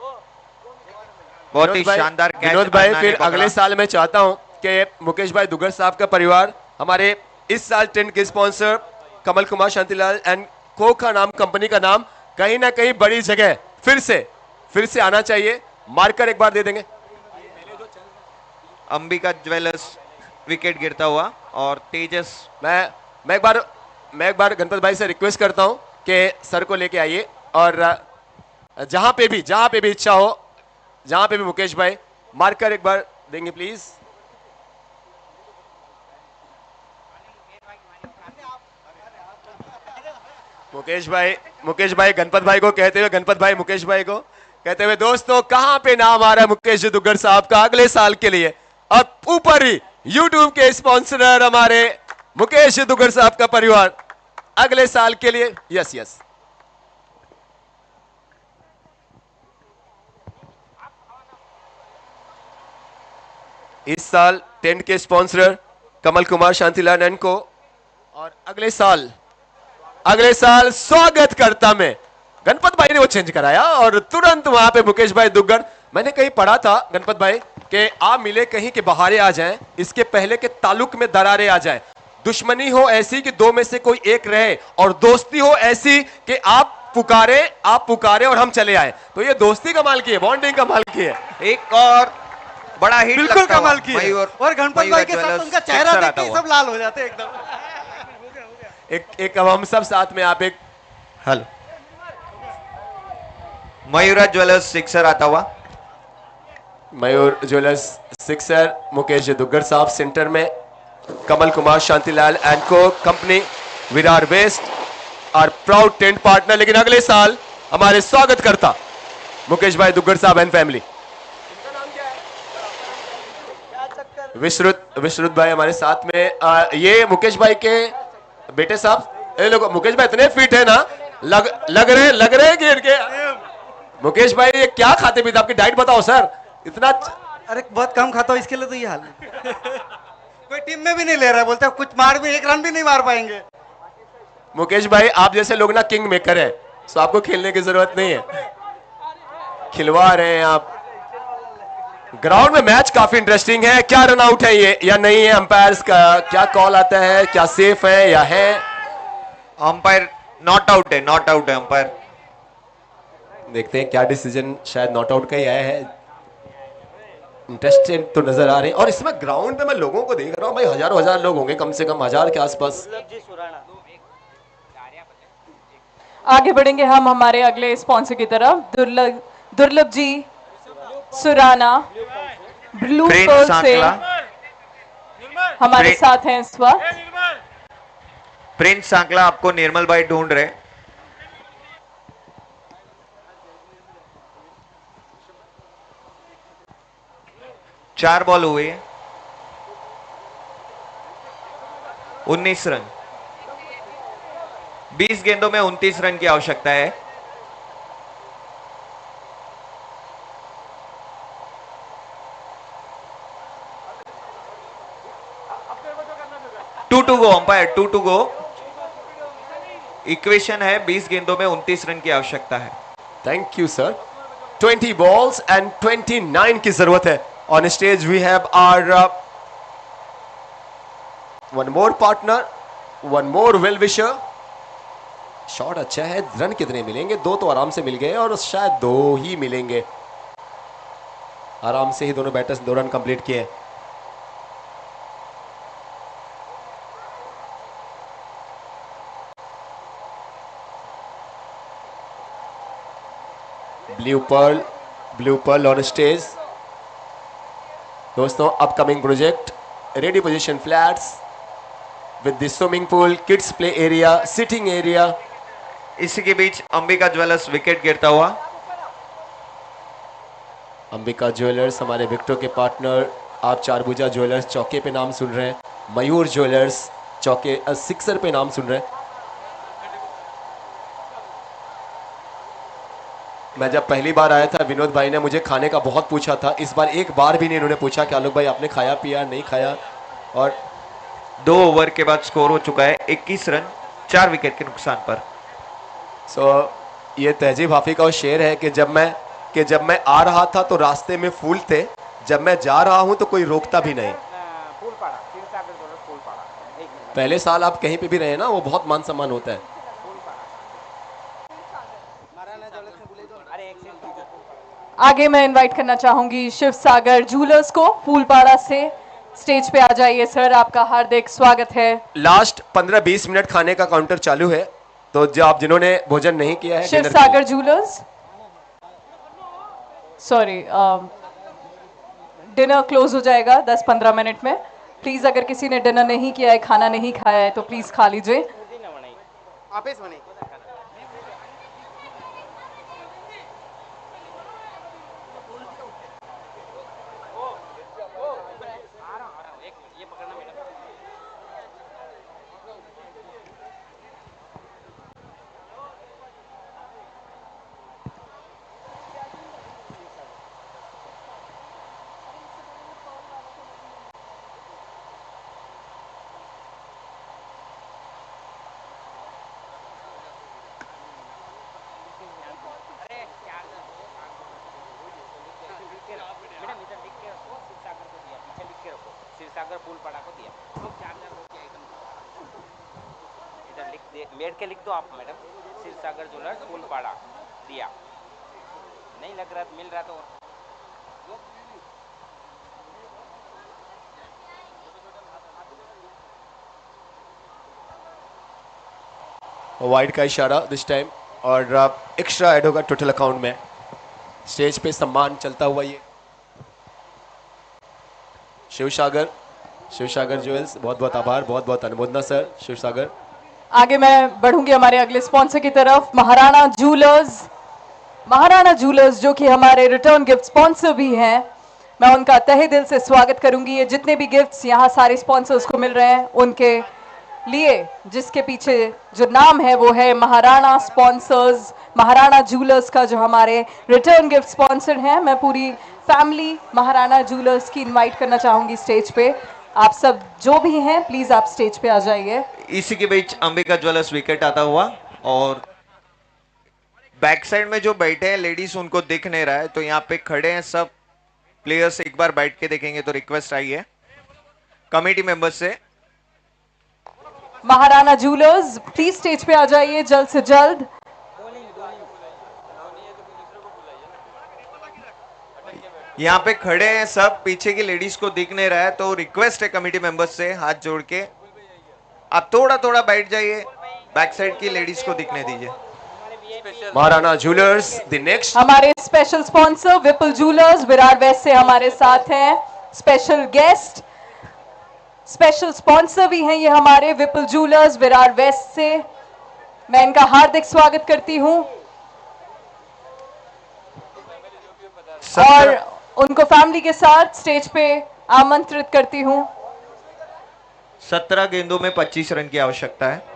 बहुत ही शानदार कैच
विनोद भाई, फिर अगले साल मैं चाहता हूं कि मुकेश भाई दुग्गल साहब का परिवार हमारे इस साल टेंट के स्पॉन्सर कमल कुमार शांतिलाल एंड को का नाम, कंपनी का नाम कहीं ना कहीं बड़ी जगह फिर से आना चाहिए। मार्कर एक बार दे देंगे।
अंबिका ज्वेलर्स विकेट गिरता हुआ, और तेजस।
मैं एक बार गणपत भाई से रिक्वेस्ट करता हूं कि सर को लेके आइए, और जहां पे भी इच्छा हो, जहां पे भी मुकेश भाई मार्कर एक बार देंगे प्लीज। मुकेश भाई गणपत भाई को कहते हुए, गणपत भाई मुकेश भाई को कहते हुए, दोस्तों कहां पे नाम आ रहा है मुकेश दुग्गल साहब का अगले साल के लिए, और ऊपर ही YouTube के स्पॉन्सर हमारे मुकेश दुग्गल साहब का परिवार अगले साल के लिए। यस इस साल टेंट के स्पॉन्सर कमल कुमार शांतिलाल एंड को, और अगले साल स्वागत करता मैं गणपत भाई ने वो चेंज कराया और तुरंत वहां पे मुकेश भाई दुग्गड़। मैंने कहीं पढ़ा था गणपत भाई कि आप मिले कहीं के बहारे आ जाएं, इसके पहले के ताल्लुक में दरारें आ जाएं। दुश्मनी हो ऐसी कि दो में से कोई एक रहे, और दोस्ती हो ऐसी कि आप पुकारे और हम चले आए। तो ये दोस्ती कमाल की है, बॉन्डिंग कमाल की है।
एक और बड़ा हिट
बिल्कुल कमाल की है। और गणपत भाई के साथ उनका चेहरा देख के सब लाल हो जाते हैं एकदम।
एक अब हम सब साथ में आप एक
हेलो मयूरा ज्वेलर्स सिक्सर आता हुआ।
मयूर ज्वेलर्स सिक्सर, मुकेश दुग्गड़ साहब सेंटर में, कमल कुमार शांतिलाल एंड को कंपनी, विरार वेस्ट और प्राउड टेंट पार्टनर। लेकिन अगले साल हमारे स्वागत करता मुकेश भाई दुग्गड़ साहब एंड फैमिली। विश्रुत भाई हमारे साथ में। ये मुकेश भाई के बेटे साहब। ये लोग मुकेश भाई इतने फिट है ना, लग रहे हैं गिर के। मुकेश भाई ये क्या खाते पीते, आपकी डाइट बताओ सर। इतना
अरे बहुत कम खाता हूं, इसके लिए तो ये हाल है। कोई टीम में भी नहीं ले रहा है, बोलते कुछ मार भी, एक रन भी नहीं मार पाएंगे।
मुकेश भाई आप जैसे लोग ना किंग मेकर है, तो आपको खेलने की जरूरत नहीं है, खिलवा रहे हैं आप। ग्राउंड में मैच काफी इंटरेस्टिंग है। क्या रन आउट है ये या नहीं है, अंपायर्स का क्या कॉल आता है, क्या सेफ है या है?
अंपायर नॉट आउट है अंपायर।
देखते हैं क्या डिसीजन, शायद नॉट आउट का ही आया है। इंटरेस्टेड तो नजर आ रहे हैं। और इसमें ग्राउंड पे मैं लोगों को देख रहा हूं भाई, हजार लोग होंगे, कम से कम 1000 के आसपास।
आगे बढ़ेंगे हम हमारे अगले स्पॉन्सर की तरफ। दुर्लभ जी सुराना ब्लू पर्ल से हमारे साथ हैं इस वक्त।
प्रिंस सांकला आपको निर्मल भाई ढूंढ रहे। चार बॉल हुए, 19 रन। 20 गेंदों में 29 रन की आवश्यकता है। To go umpire, 2 to go. Equation है 20 गेंदों में 29 रन की आवश्यकता है।
Thank you sir. 20 balls and 29 की जरूरत है। On stage we have our one more partner, one more well wisher. Shot अच्छा है। रन कितने मिलेंगे? 2 तो आराम से मिल गए और शायद 2 ही मिलेंगे। आराम से ही दोनों बैटर्स 2 रन कंप्लीट किए। Blue pearl on stage. दोस्तों upcoming project, ready position flats with the swimming pool, kids play area, sitting area.
इसी के बीच अंबिका ज्वेलर्स विकेट गिरता हुआ।
अंबिका ज्वेलर्स हमारे विकेटों के पार्टनर। आप चारभुजा ज्वेलर्स चौके पे नाम सुन रहे हैं, मयूर ज्वेलर्स चौके सिक्सर पे नाम सुन रहे हैं। मैं जब पहली बार आया था, विनोद भाई ने मुझे खाने का बहुत पूछा था। इस बार एक बार भी नहीं इन्होंने पूछा कि आलोक भाई आपने खाया पिया नहीं खाया। और
2 ओवर के बाद स्कोर हो चुका है 21 रन, 4 विकेट के नुकसान पर।
ये तहजीब हाफी का वो शेर है कि जब मैं आ रहा था तो रास्ते में फूल थे, जब मैं जा रहा हूं तो कोई रोकता भी नहीं। पहले साल आप कहीं पे भी रहे ना, वो बहुत मान सम्मान होता है।
आगे मैं इनवाइट करना चाहूंगी शिव सागर जूलर्स को फूलपाड़ा से। स्टेज पे आ जाइए सर, आपका हार्दिक स्वागत है।
लास्ट 15-20 मिनट खाने का काउंटर चालू है, तो जो आप जिन्होंने भोजन नहीं किया है,
शिव सागर जूलर्स, सॉरी, डिनर क्लोज हो जाएगा 10-15 मिनट में। प्लीज अगर किसी ने डिनर नहीं किया है, खाना नहीं खाया है, तो प्लीज खा लीजिए।
सागर फूलपाड़ा को दिया। तो 4 लोग आइटम इधर लिख दे, मेड के लिख दो आप मैडम, शिव सागर ज्वेलर्स फूलपाड़ा दिया। नहीं लग रहा, मिल रहा तो
वाइड का इशारा दिस टाइम और एक्स्ट्रा ऐड होगा टोटल अकाउंट में। स्टेज पे सम्मान चलता हुआ ये शिवसागर ज्वेल्स, बहुत बहुत आभार, बहुत बहुत अनुमोदना सर शिवसागर।
आगे मैं बढ़ूंगी हमारे अगले स्पॉन्सर की तरफ, महाराणा जूलर्स जो कि हमारे रिटर्न गिफ्ट स्पॉन्सर भी हैं। मैं उनका तहे दिल से स्वागत करूंगी। ये जितने भी गिफ्ट्स यहाँ सारे स्पॉन्सर्स को मिल रहे हैं उनके लिए, जिसके पीछे जो नाम है वो है महाराणा स्पॉन्सर्स, महाराणा जूलर्स का जो हमारे रिटर्न गिफ्ट स्पॉन्सर हैं। मैं पूरी फैमिली महाराणा जूलर्स की इनवाइट करना चाहूंगी स्टेज पे। आप सब जो भी हैं प्लीज आप स्टेज पे आ जाइए।
इसी के बीच अंबिका ज्वेलर्स विकेट आता हुआ और बैक साइड में जो बैठे हैं लेडीज उनको दिख नहीं रहा है, तो यहाँ पे खड़े हैं सब प्लेयर्स, एक बार बैठ के देखेंगे तो रिक्वेस्ट आई है कमेटी मेंबर्स से।
महाराणा जूलर्स प्लीज स्टेज पे आ जाइए जल्द से जल्द।
यहाँ पे खड़े हैं सब, पीछे की लेडीज को दिख नहीं रहा है, तो रिक्वेस्ट है कमेटी मेंबर्स से हाथ जोड़ के आप थोड़ा थोड़ा बैठ जाइए, बैक साइड की लेडीज को दिखने दीजिए।
Maharana jewellers the next.
हमारे स्पेशल स्पॉन्सर विपुल जूलर्स विरार वेस्ट से हमारे साथ हैं। स्पेशल गेस्ट, स्पेशल स्पॉन्सर भी हैं ये हमारे विपुल जूलर्स विरार वेस्ट से। मैं इनका हार्दिक स्वागत करती हूं और उनको फैमिली के साथ स्टेज पे आमंत्रित करती हूं।
17 गेंदों में 25 रन की आवश्यकता है।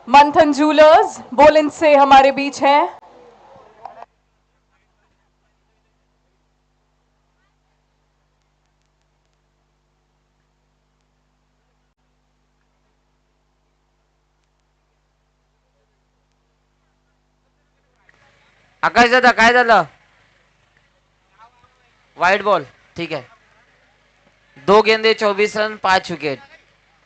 मंथन जूलर्स बोलिन से हमारे बीच हैं।
आकाश दादा काय झालं? वाइड बॉल ठीक है। 2 गेंदे 24 रन 5 विकेट।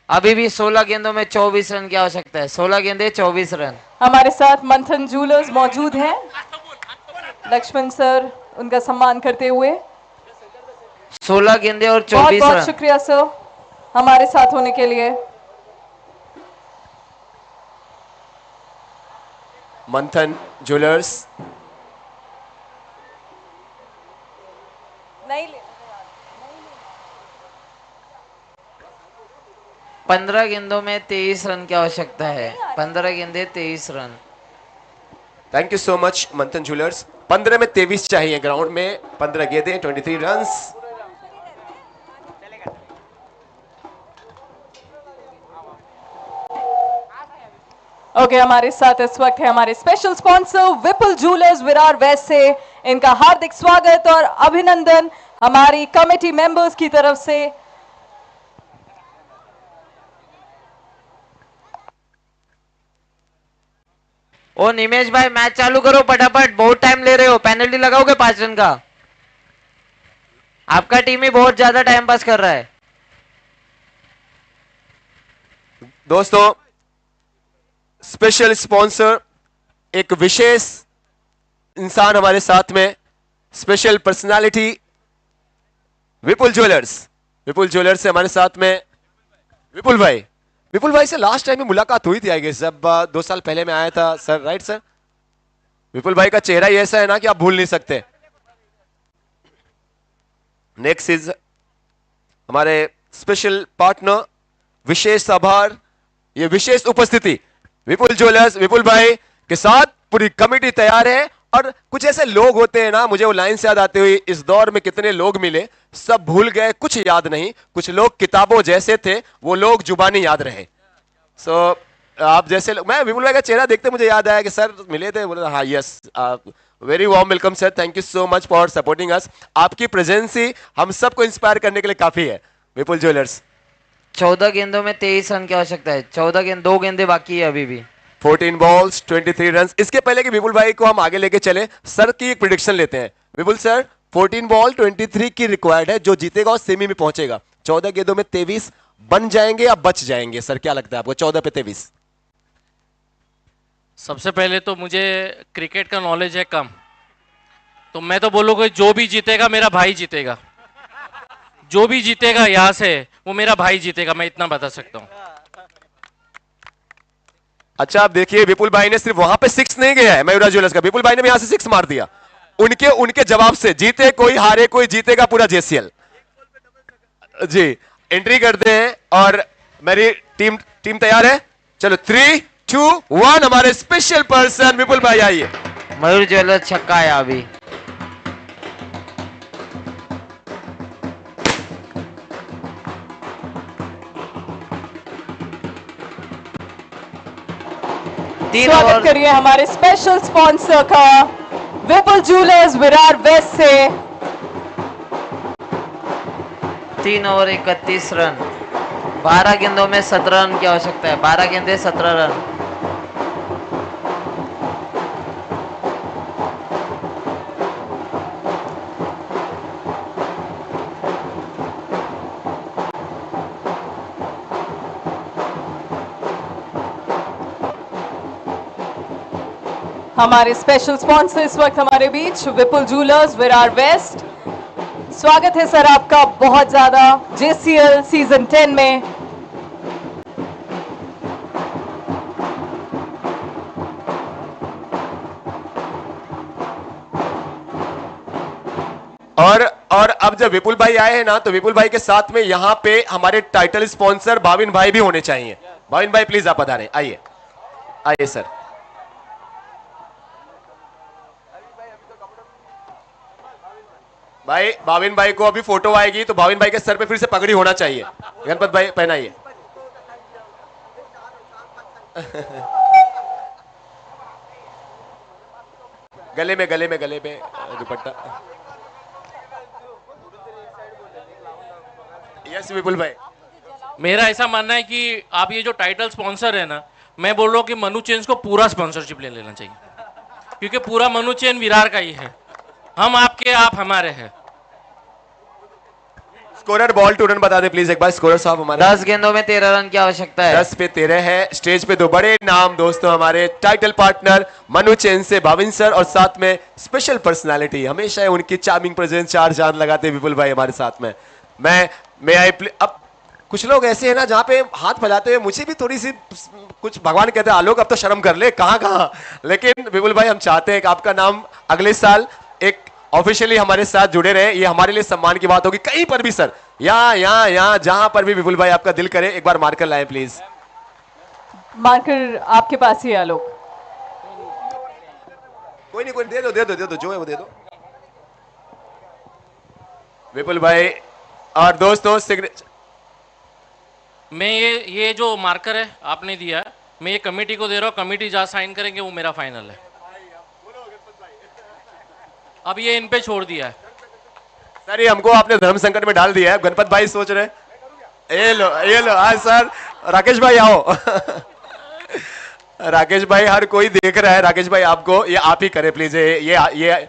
अभी भी 16 गेंदों में 24 रन की आवश्यकता है। 16 गेंदे 24 रन।
हमारे साथ मंथन जूलर्स मौजूद हैं। लक्ष्मण सर उनका सम्मान करते हुए
16 गेंदे और 24
बहुत बहुत
रन।
शुक्रिया सर हमारे साथ होने के लिए।
मंथन ज्वेलर्स।
नहीं ले
15 गेंदों में 23 रन की आवश्यकता है। 15 गेंदे 23 run.
Thank you so much मंथन ज्वेलर्स। 15 में 23 चाहिए ग्राउंड में। 15 गेंदें 23 रन्स।
ओके हमारे साथ इस वक्त है हमारे स्पेशल स्पॉन्सर विपुल ज्वेलर्स विरार वेस्ट से। इनका हार्दिक स्वागत और अभिनंदन हमारी कमेटी मेंबर्स की तरफ से।
ओ निमेश भाई मैच चालू करो फटाफट, बहुत टाइम ले रहे हो। पेनल्टी लगाओगे 5 रन का। आपका टीम ही बहुत ज्यादा टाइम पास कर रहा है।
दोस्तों स्पेशल स्पॉन्सर एक विशेष इंसान हमारे साथ में, स्पेशल पर्सनालिटी विपुल ज्वेलर्स। विपुल ज्वेलर्स से हमारे साथ में विपुल भाई। विपुल भाई से लास्ट टाइम में मुलाकात हुई थी आई गेस, जब 2 साल पहले मैं आया था सर, राइट सर? विपुल भाई का चेहरा ही ऐसा है ना कि आप भूल नहीं सकते। नेक्स्ट इज हमारे स्पेशल पार्टनर, विशेष आभार, ये विशेष उपस्थिति विपुल ज्वेलर्स। विपुल भाई के साथ पूरी कमेटी तैयार है। और कुछ ऐसे लोग होते हैं ना, मुझे वो लाइन से याद आती हुई, इस दौर में कितने लोग मिले, सब भूल गए, कुछ याद नहीं। कुछ लोग किताबों जैसे थे, वो लोग जुबानी याद रहे। सो आप जैसे लोग, मैं विपुल भाई का चेहरा देखते मुझे याद आया कि सर मिले थे, बोले हाँ yes, very warm welcome sir, thank you so much for supporting us. आपकी प्रेजेंस ही हम सबको इंस्पायर करने के लिए काफी है। विपुल ज्वेलर्स
14 गेंदों में 23 रन की आवश्यकता है। 14 गेंद, 2 गेंदे बाकी है अभी भी।
14 बॉल्स 23 रन। इसके पहले कि विपुल भाई को हम आगे लेके चले, सर की एक प्रिडिक्शन लेते हैं। विपुल सर 14 बॉल 23 की रिक्वायर्ड है, जो जीतेगा और सेमी में पहुंचेगा। 14 गेंदों में 23 बन जाएंगे या बच जाएंगे सर, क्या लगता है आपको? 14 पे 23।
सबसे पहले तो मुझे क्रिकेट का नॉलेज है कम, तो मैं तो बोलूँगा जो भी जीतेगा मेरा भाई जीतेगा। जो भी जीतेगा यहाँ से वो मेरा भाई जीतेगा, मैं इतना बता सकता हूँ।
अच्छा आप देखिए, विपुल भाई ने सिर्फ वहां पे 6 नहीं गया है मयूरा ज्वेलर्स का, विपुल भाई ने यहां से 6 मार दिया। उनके जवाब से जीते कोई, हारे कोई, जीतेगा पूरा जेसीएल। जी एंट्री करते हैं और मेरी टीम तैयार है। चलो 3, 2, 1 हमारे स्पेशल पर्सन विपुल भाई आइए।
मयूर ज्वेलर्स छक्का आया अभी।
स्वागत करिए हमारे स्पेशल स्पॉन्सर का विपुल ज्वेलर्स विरार वेस्ट से।
3 ओवर 31 रन। 12 गेंदों में 17 रन की आवश्यकता है। 12 गेंदे 17 रन।
हमारे स्पेशल स्पॉन्सर इस वक्त हमारे बीच विपुल ज्वेलर्स विरार वेस्ट। स्वागत है सर आपका बहुत ज्यादा जेसीएल सीजन 10 में।
और अब जब विपुल भाई आए हैं ना, तो विपुल भाई के साथ में यहां पे हमारे टाइटल स्पॉन्सर भाविन भाई भी होने चाहिए। भाविन भाई प्लीज आप पधारें, आइए आइए सर। भाई भाविन भाई को अभी फोटो आएगी तो भाविन भाई के सर पे फिर से पगड़ी होना चाहिए। गणपत भाई पहनाइए। गले में दुपट्टा। यस विपुल भाई,
मेरा ऐसा मानना है कि आप ये जो टाइटल स्पॉन्सर है ना, मैं बोल रहा हूँ कि मनु चेन्स को पूरा स्पॉन्सरशिप ले लेना चाहिए, क्योंकि पूरा मनु चेन विरार का ही है। हम आपके, आप हमारे हैं।
स्कोरर बॉल टू रन बता दे प्लीज एक बार। स्कोरर साहब हमारे
10 गेंदों में 13 रन की आवश्यकता है।
10 पे 13 है। स्टेज पे 2 बड़े नाम दोस्तों, हमारे टाइटल पार्टनर मनु चेन से भाविन सर, और साथ में स्पेशल पर्सनालिटी, हमेशा उनकी चार्मिंग प्रेजेंस 4 जान लगाते विपुल भाई हमारे साथ में। मैं आई अब कुछ लोग ऐसे हैं ना जहां पे हाथ फैलाते हुए मुझे भी थोड़ी सी कुछ भगवान कहते हैं आलोक अब तो शर्म कर ले, कहां कहां। लेकिन विपुल भाई हम चाहते हैं कि आपका नाम अगले साल एक ऑफिशियली हमारे साथ जुड़े रहे, ये हमारे लिए सम्मान की बात होगी। कहीं पर भी सर, यहाँ जहां पर भी विपुल भाई आपका दिल करे, एक बार मार्कर लाएं प्लीज।
मार्कर आपके पास ही है आलोक।
कोई नहीं, दे दो जो है वो दे दो विपुल भाई। और दोस्तों सिग्नेचर,
मैं ये जो मार्कर है आपने दिया है, मैं ये कमेटी को दे रहा हूँ। कमेटी जहाँ साइन करेंगे वो मेरा फाइनल है। अब ये इन पे छोड़ दिया है
सर, ये हमको आपने धर्म संकट में डाल दिया है। गणपत भाई सोच रहे, ये लो आज सर। राकेश भाई आओ राकेश भाई, हर कोई देख रहा है। राकेश भाई आपको ये आप ही करे प्लीज। ये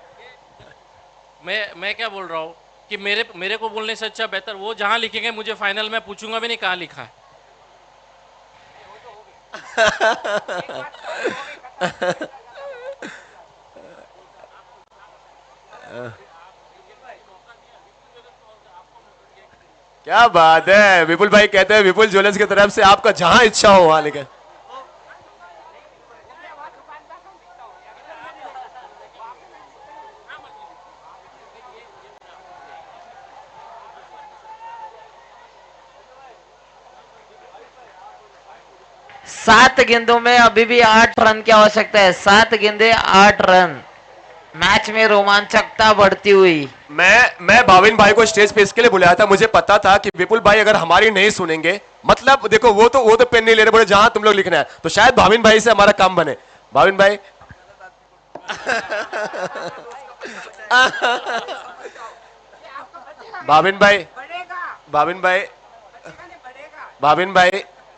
मैं क्या बोल रहा हूँ कि मेरे को बोलने से अच्छा बेहतर वो जहां लिखेंगे, मुझे फाइनल में पूछूंगा भी नहीं कहाँ लिखा है।
क्या बात है, विपुल भाई कहते हैं विपुल ज्वेलर्स की तरफ से आपका जहां इच्छा हो वहां लिखे।
सात गेंदों में अभी भी 8 रन की आवश्यकता है। 7 गेंदे 8 रन। मैच में रोमांचकता बढ़ती हुई।
मैं भाविन भाई को स्टेज पे इसके लिए बुलाया था, मुझे पता था कि विपुल भाई अगर हमारी नहीं सुनेंगे, मतलब देखो वो तो पेन नहीं ले रहे, बोले जहां तुम लोग लिखना है, तो शायद भाविन भाई से हमारा काम बने। भाविन भाई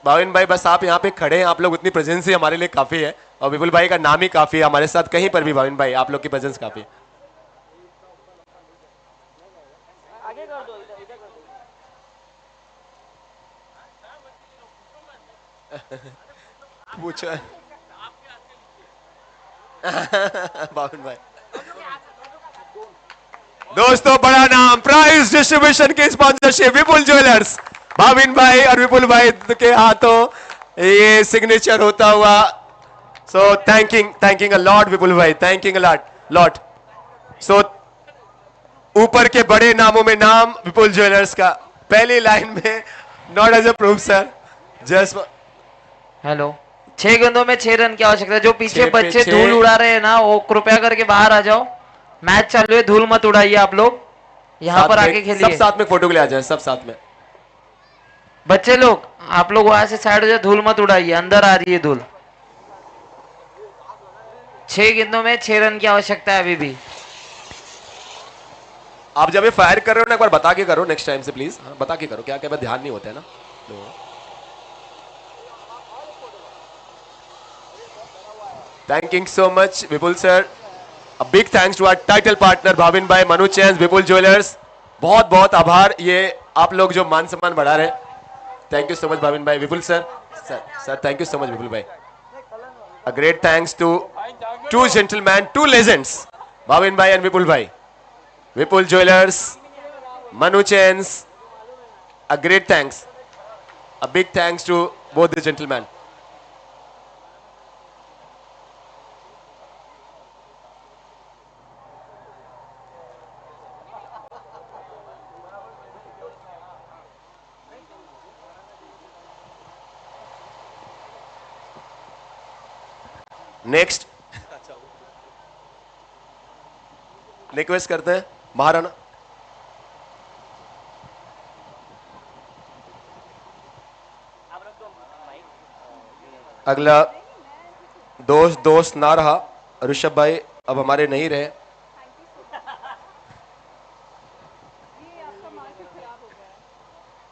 भाविन भाई बस आप यहाँ पे खड़े हैं, आप लोग उतनी प्रेजेंस ही हमारे लिए काफी है। और विपुल भाई का नाम ही काफी है हमारे साथ, कहीं पर भी भाविन भाई आप लोग की प्रेजेंस काफी है। पूछो भाविन भाई। दोस्तों बड़ा नाम, प्राइज डिस्ट्रीब्यूशन की स्पॉन्सरशिप विपुल ज्वेलर्स, भाविन भाई और विपुल भाई के हाथों ये सिग्नेचर होता हुआ। सो थैंकिंग अ लॉट विपुल भाई, थैंकिंग अ लॉट। सो ऊपर के बड़े नामों में नाम विपुल ज्वेलर्स का, पहली लाइन में not as a proof sir, just
hello. 6 गेंदों में 6 रन की आवश्यकता है। जो पीछे बच्चे धूल उड़ा रहे हैं ना, वो कृपया करके बाहर आ जाओ। मैच चालू है, धूल मत उड़ाइए आप लोग, यहाँ पर आके खेलिए।
सब साथ में फोटो के लिए आ जाए, सब साथ में।
बच्चे लोग आप लोग वहां से साइड हो जाए, धूल मत उड़ाइए, अंदर आ रही है धूल। 6 गेंदों में 6 रन की आवश्यकता है अभी भी।
आप जब ये फायर कर रहे हो ना, एक बार बता के करो नेक्स्ट टाइम से प्लीज। हाँ, बता के करो, क्या क्या ध्यान नहीं होता है ना। Thanking so much Vipul sir. A big thanks to our title partner Bhavin भाई, मनु चैंस, विपुल ज्वेलर्स। बहुत बहुत आभार, ये आप लोग जो मान सम्मान बढ़ा रहे हैं। Thank you so much Bhavin भाई, Vipul sir thank you so much Vipul भाई। A great thanks to 2 gentlemen, 2 legends, Bhavin भाई and विपुल भाई। Vipul jewellers, Manu chains, a great thanks, a big thanks to both the gentlemen. Next request करते हैं महाराणा। अगला दोस्त ना रहा, ऋषभ भाई अब हमारे नहीं रहे।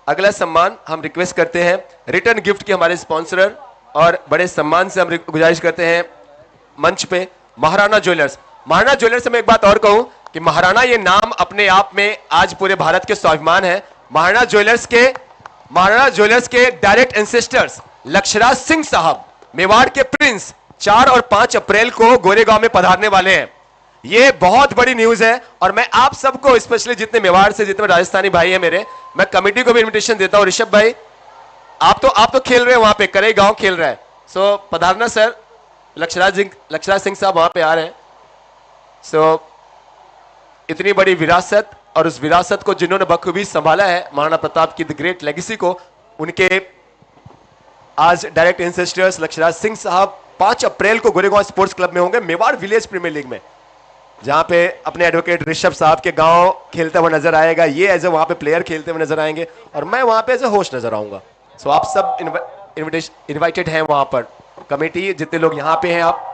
अगला सम्मान हम रिक्वेस्ट करते हैं रिटर्न गिफ्ट के हमारे स्पॉन्सरर, और बड़े सम्मान से हम गुजारिश करते हैं मंच पे महाराणा ज्वेलर्स। महाराणा ज्वेलर्स से मैं एक बात और कहूं कि महाराणा ये नाम अपने आप में आज पूरे भारत के स्वाभिमान है। महाराणा ज्वेलर्स के डायरेक्ट एंसेस्टर्स लक्षराज सिंह साहब, मेवाड़ के प्रिंस, 4 और 5 अप्रैल को गोरेगांव में पधारने वाले हैं। ये बहुत बड़ी न्यूज है और मैं आप सबको, स्पेशली जितने मेवाड़ से, जितने राजस्थानी भाई हैं मेरे, मैं कमेटी को भी इनविटेशन देता हूं। ऋषभ भाई, आप तो खेल रहे हैं वहां पे, करे गांव खेल रहा है, सो पधारना सर। लक्षराज सिंह साहब वहां पे आ रहे हैं। सो इतनी बड़ी विरासत, और उस विरासत को जिन्होंने बखूबी संभाला है, महाराणा प्रताप की द ग्रेट लेगेसी को, उनके आज डायरेक्ट इंसेस्टर्स लक्षराज सिंह साहब 5 अप्रैल को गोरेगांव स्पोर्ट्स क्लब में होंगे, मेवाड़ विलेज प्रीमियर लीग में, जहां पे अपने एडवोकेट ऋषभ साहब के गांव खेलते हुए नजर आएगा। ये एज ए वहां पे प्लेयर खेलते हुए नजर आएंगे और मैं वहां पे एज ए होस्ट नजर आऊंगा। सो आप सब इनवाइटेड हैं वहां पर। कमेटी जितने लोग यहां पे हैं, आप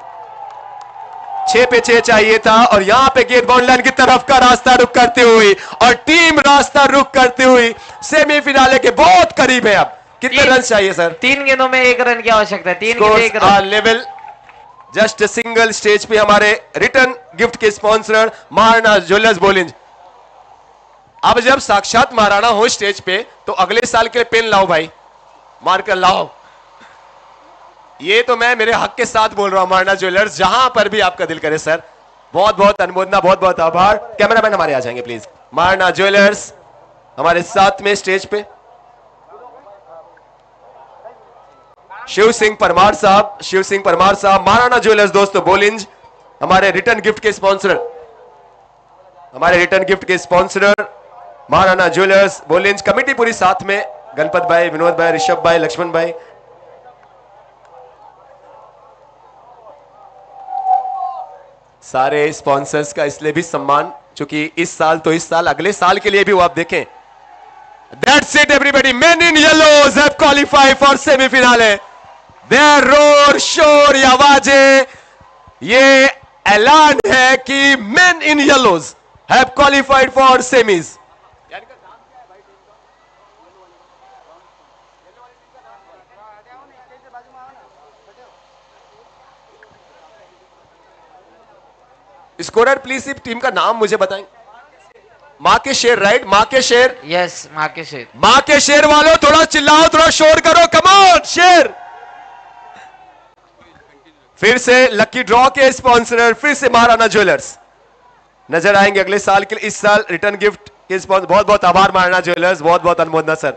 6 पे 6 चाहिए था और यहां पे गेट बाउंड लाइन की तरफ का रास्ता रुक करते हुए और टीम रास्ता रुक करते हुए सेमीफिनाले के बहुत करीब है। अब कितने रन चाहिए सर?
3 गेंदों में 1 रन की आवश्यकता है। 3 गेंद 1 run
level. Just single stage पे हमारे रिटर्न गिफ्ट के स्पॉन्सर महाराणा ज्वेलर्स बोलिंज। अब जब साक्षात महाराणा हो स्टेज पे तो अगले साल के लिए पेन लाओ भाई, मारकर लाओ। ये तो मैं मेरे हक के साथ बोल रहा हूं, महाराणा ज्वेलर्स, जहां पर भी आपका दिल करे सर। बहुत बहुत अनुमोदना, बहुत बहुत आभार। कैमरामैन हमारे आ जाएंगे प्लीज। महाराणा ज्वेलर्स हमारे साथ में स्टेज पे शिव सिंह परमार साहब, महाराणा ज्वेलर्स दोस्तों बोलिंज, हमारे रिटर्न गिफ्ट के स्पॉन्सर, महाराणा ज्वेलर्स बोलिंज। कमेटी पूरी साथ में, गणपत भाई, विनोद भाई, ऋषभ भाई, लक्ष्मण भाई। सारे स्पॉन्सर्स का इसलिए भी सम्मान, चूंकि इस साल अगले साल के लिए भी वो आप देखें। That's it everybody, men in yellows have qualified for semi-finale. Their roar, शोर, ये आवाजें, ये ऐलान है कि men in yellows have qualified for semis. Scorer please सिर्फ टीम का नाम मुझे बताएं। मां के शेर, राइट? मां के शेर,
यस, मां के शेर।
मां के शेर वालों थोड़ा चिल्लाओ, थोड़ा शोर करो, कम ऑन शेर। फिर से लकी ड्रॉ के स्पॉन्सर, फिर से महाराणा ज्वेलर्स नजर आएंगे अगले साल के लिए। इस साल रिटर्न गिफ्ट के स्पॉन्सर, बहुत बहुत आभार महाराणा ज्वेलर्स, बहुत बहुत अनुमोदना सर।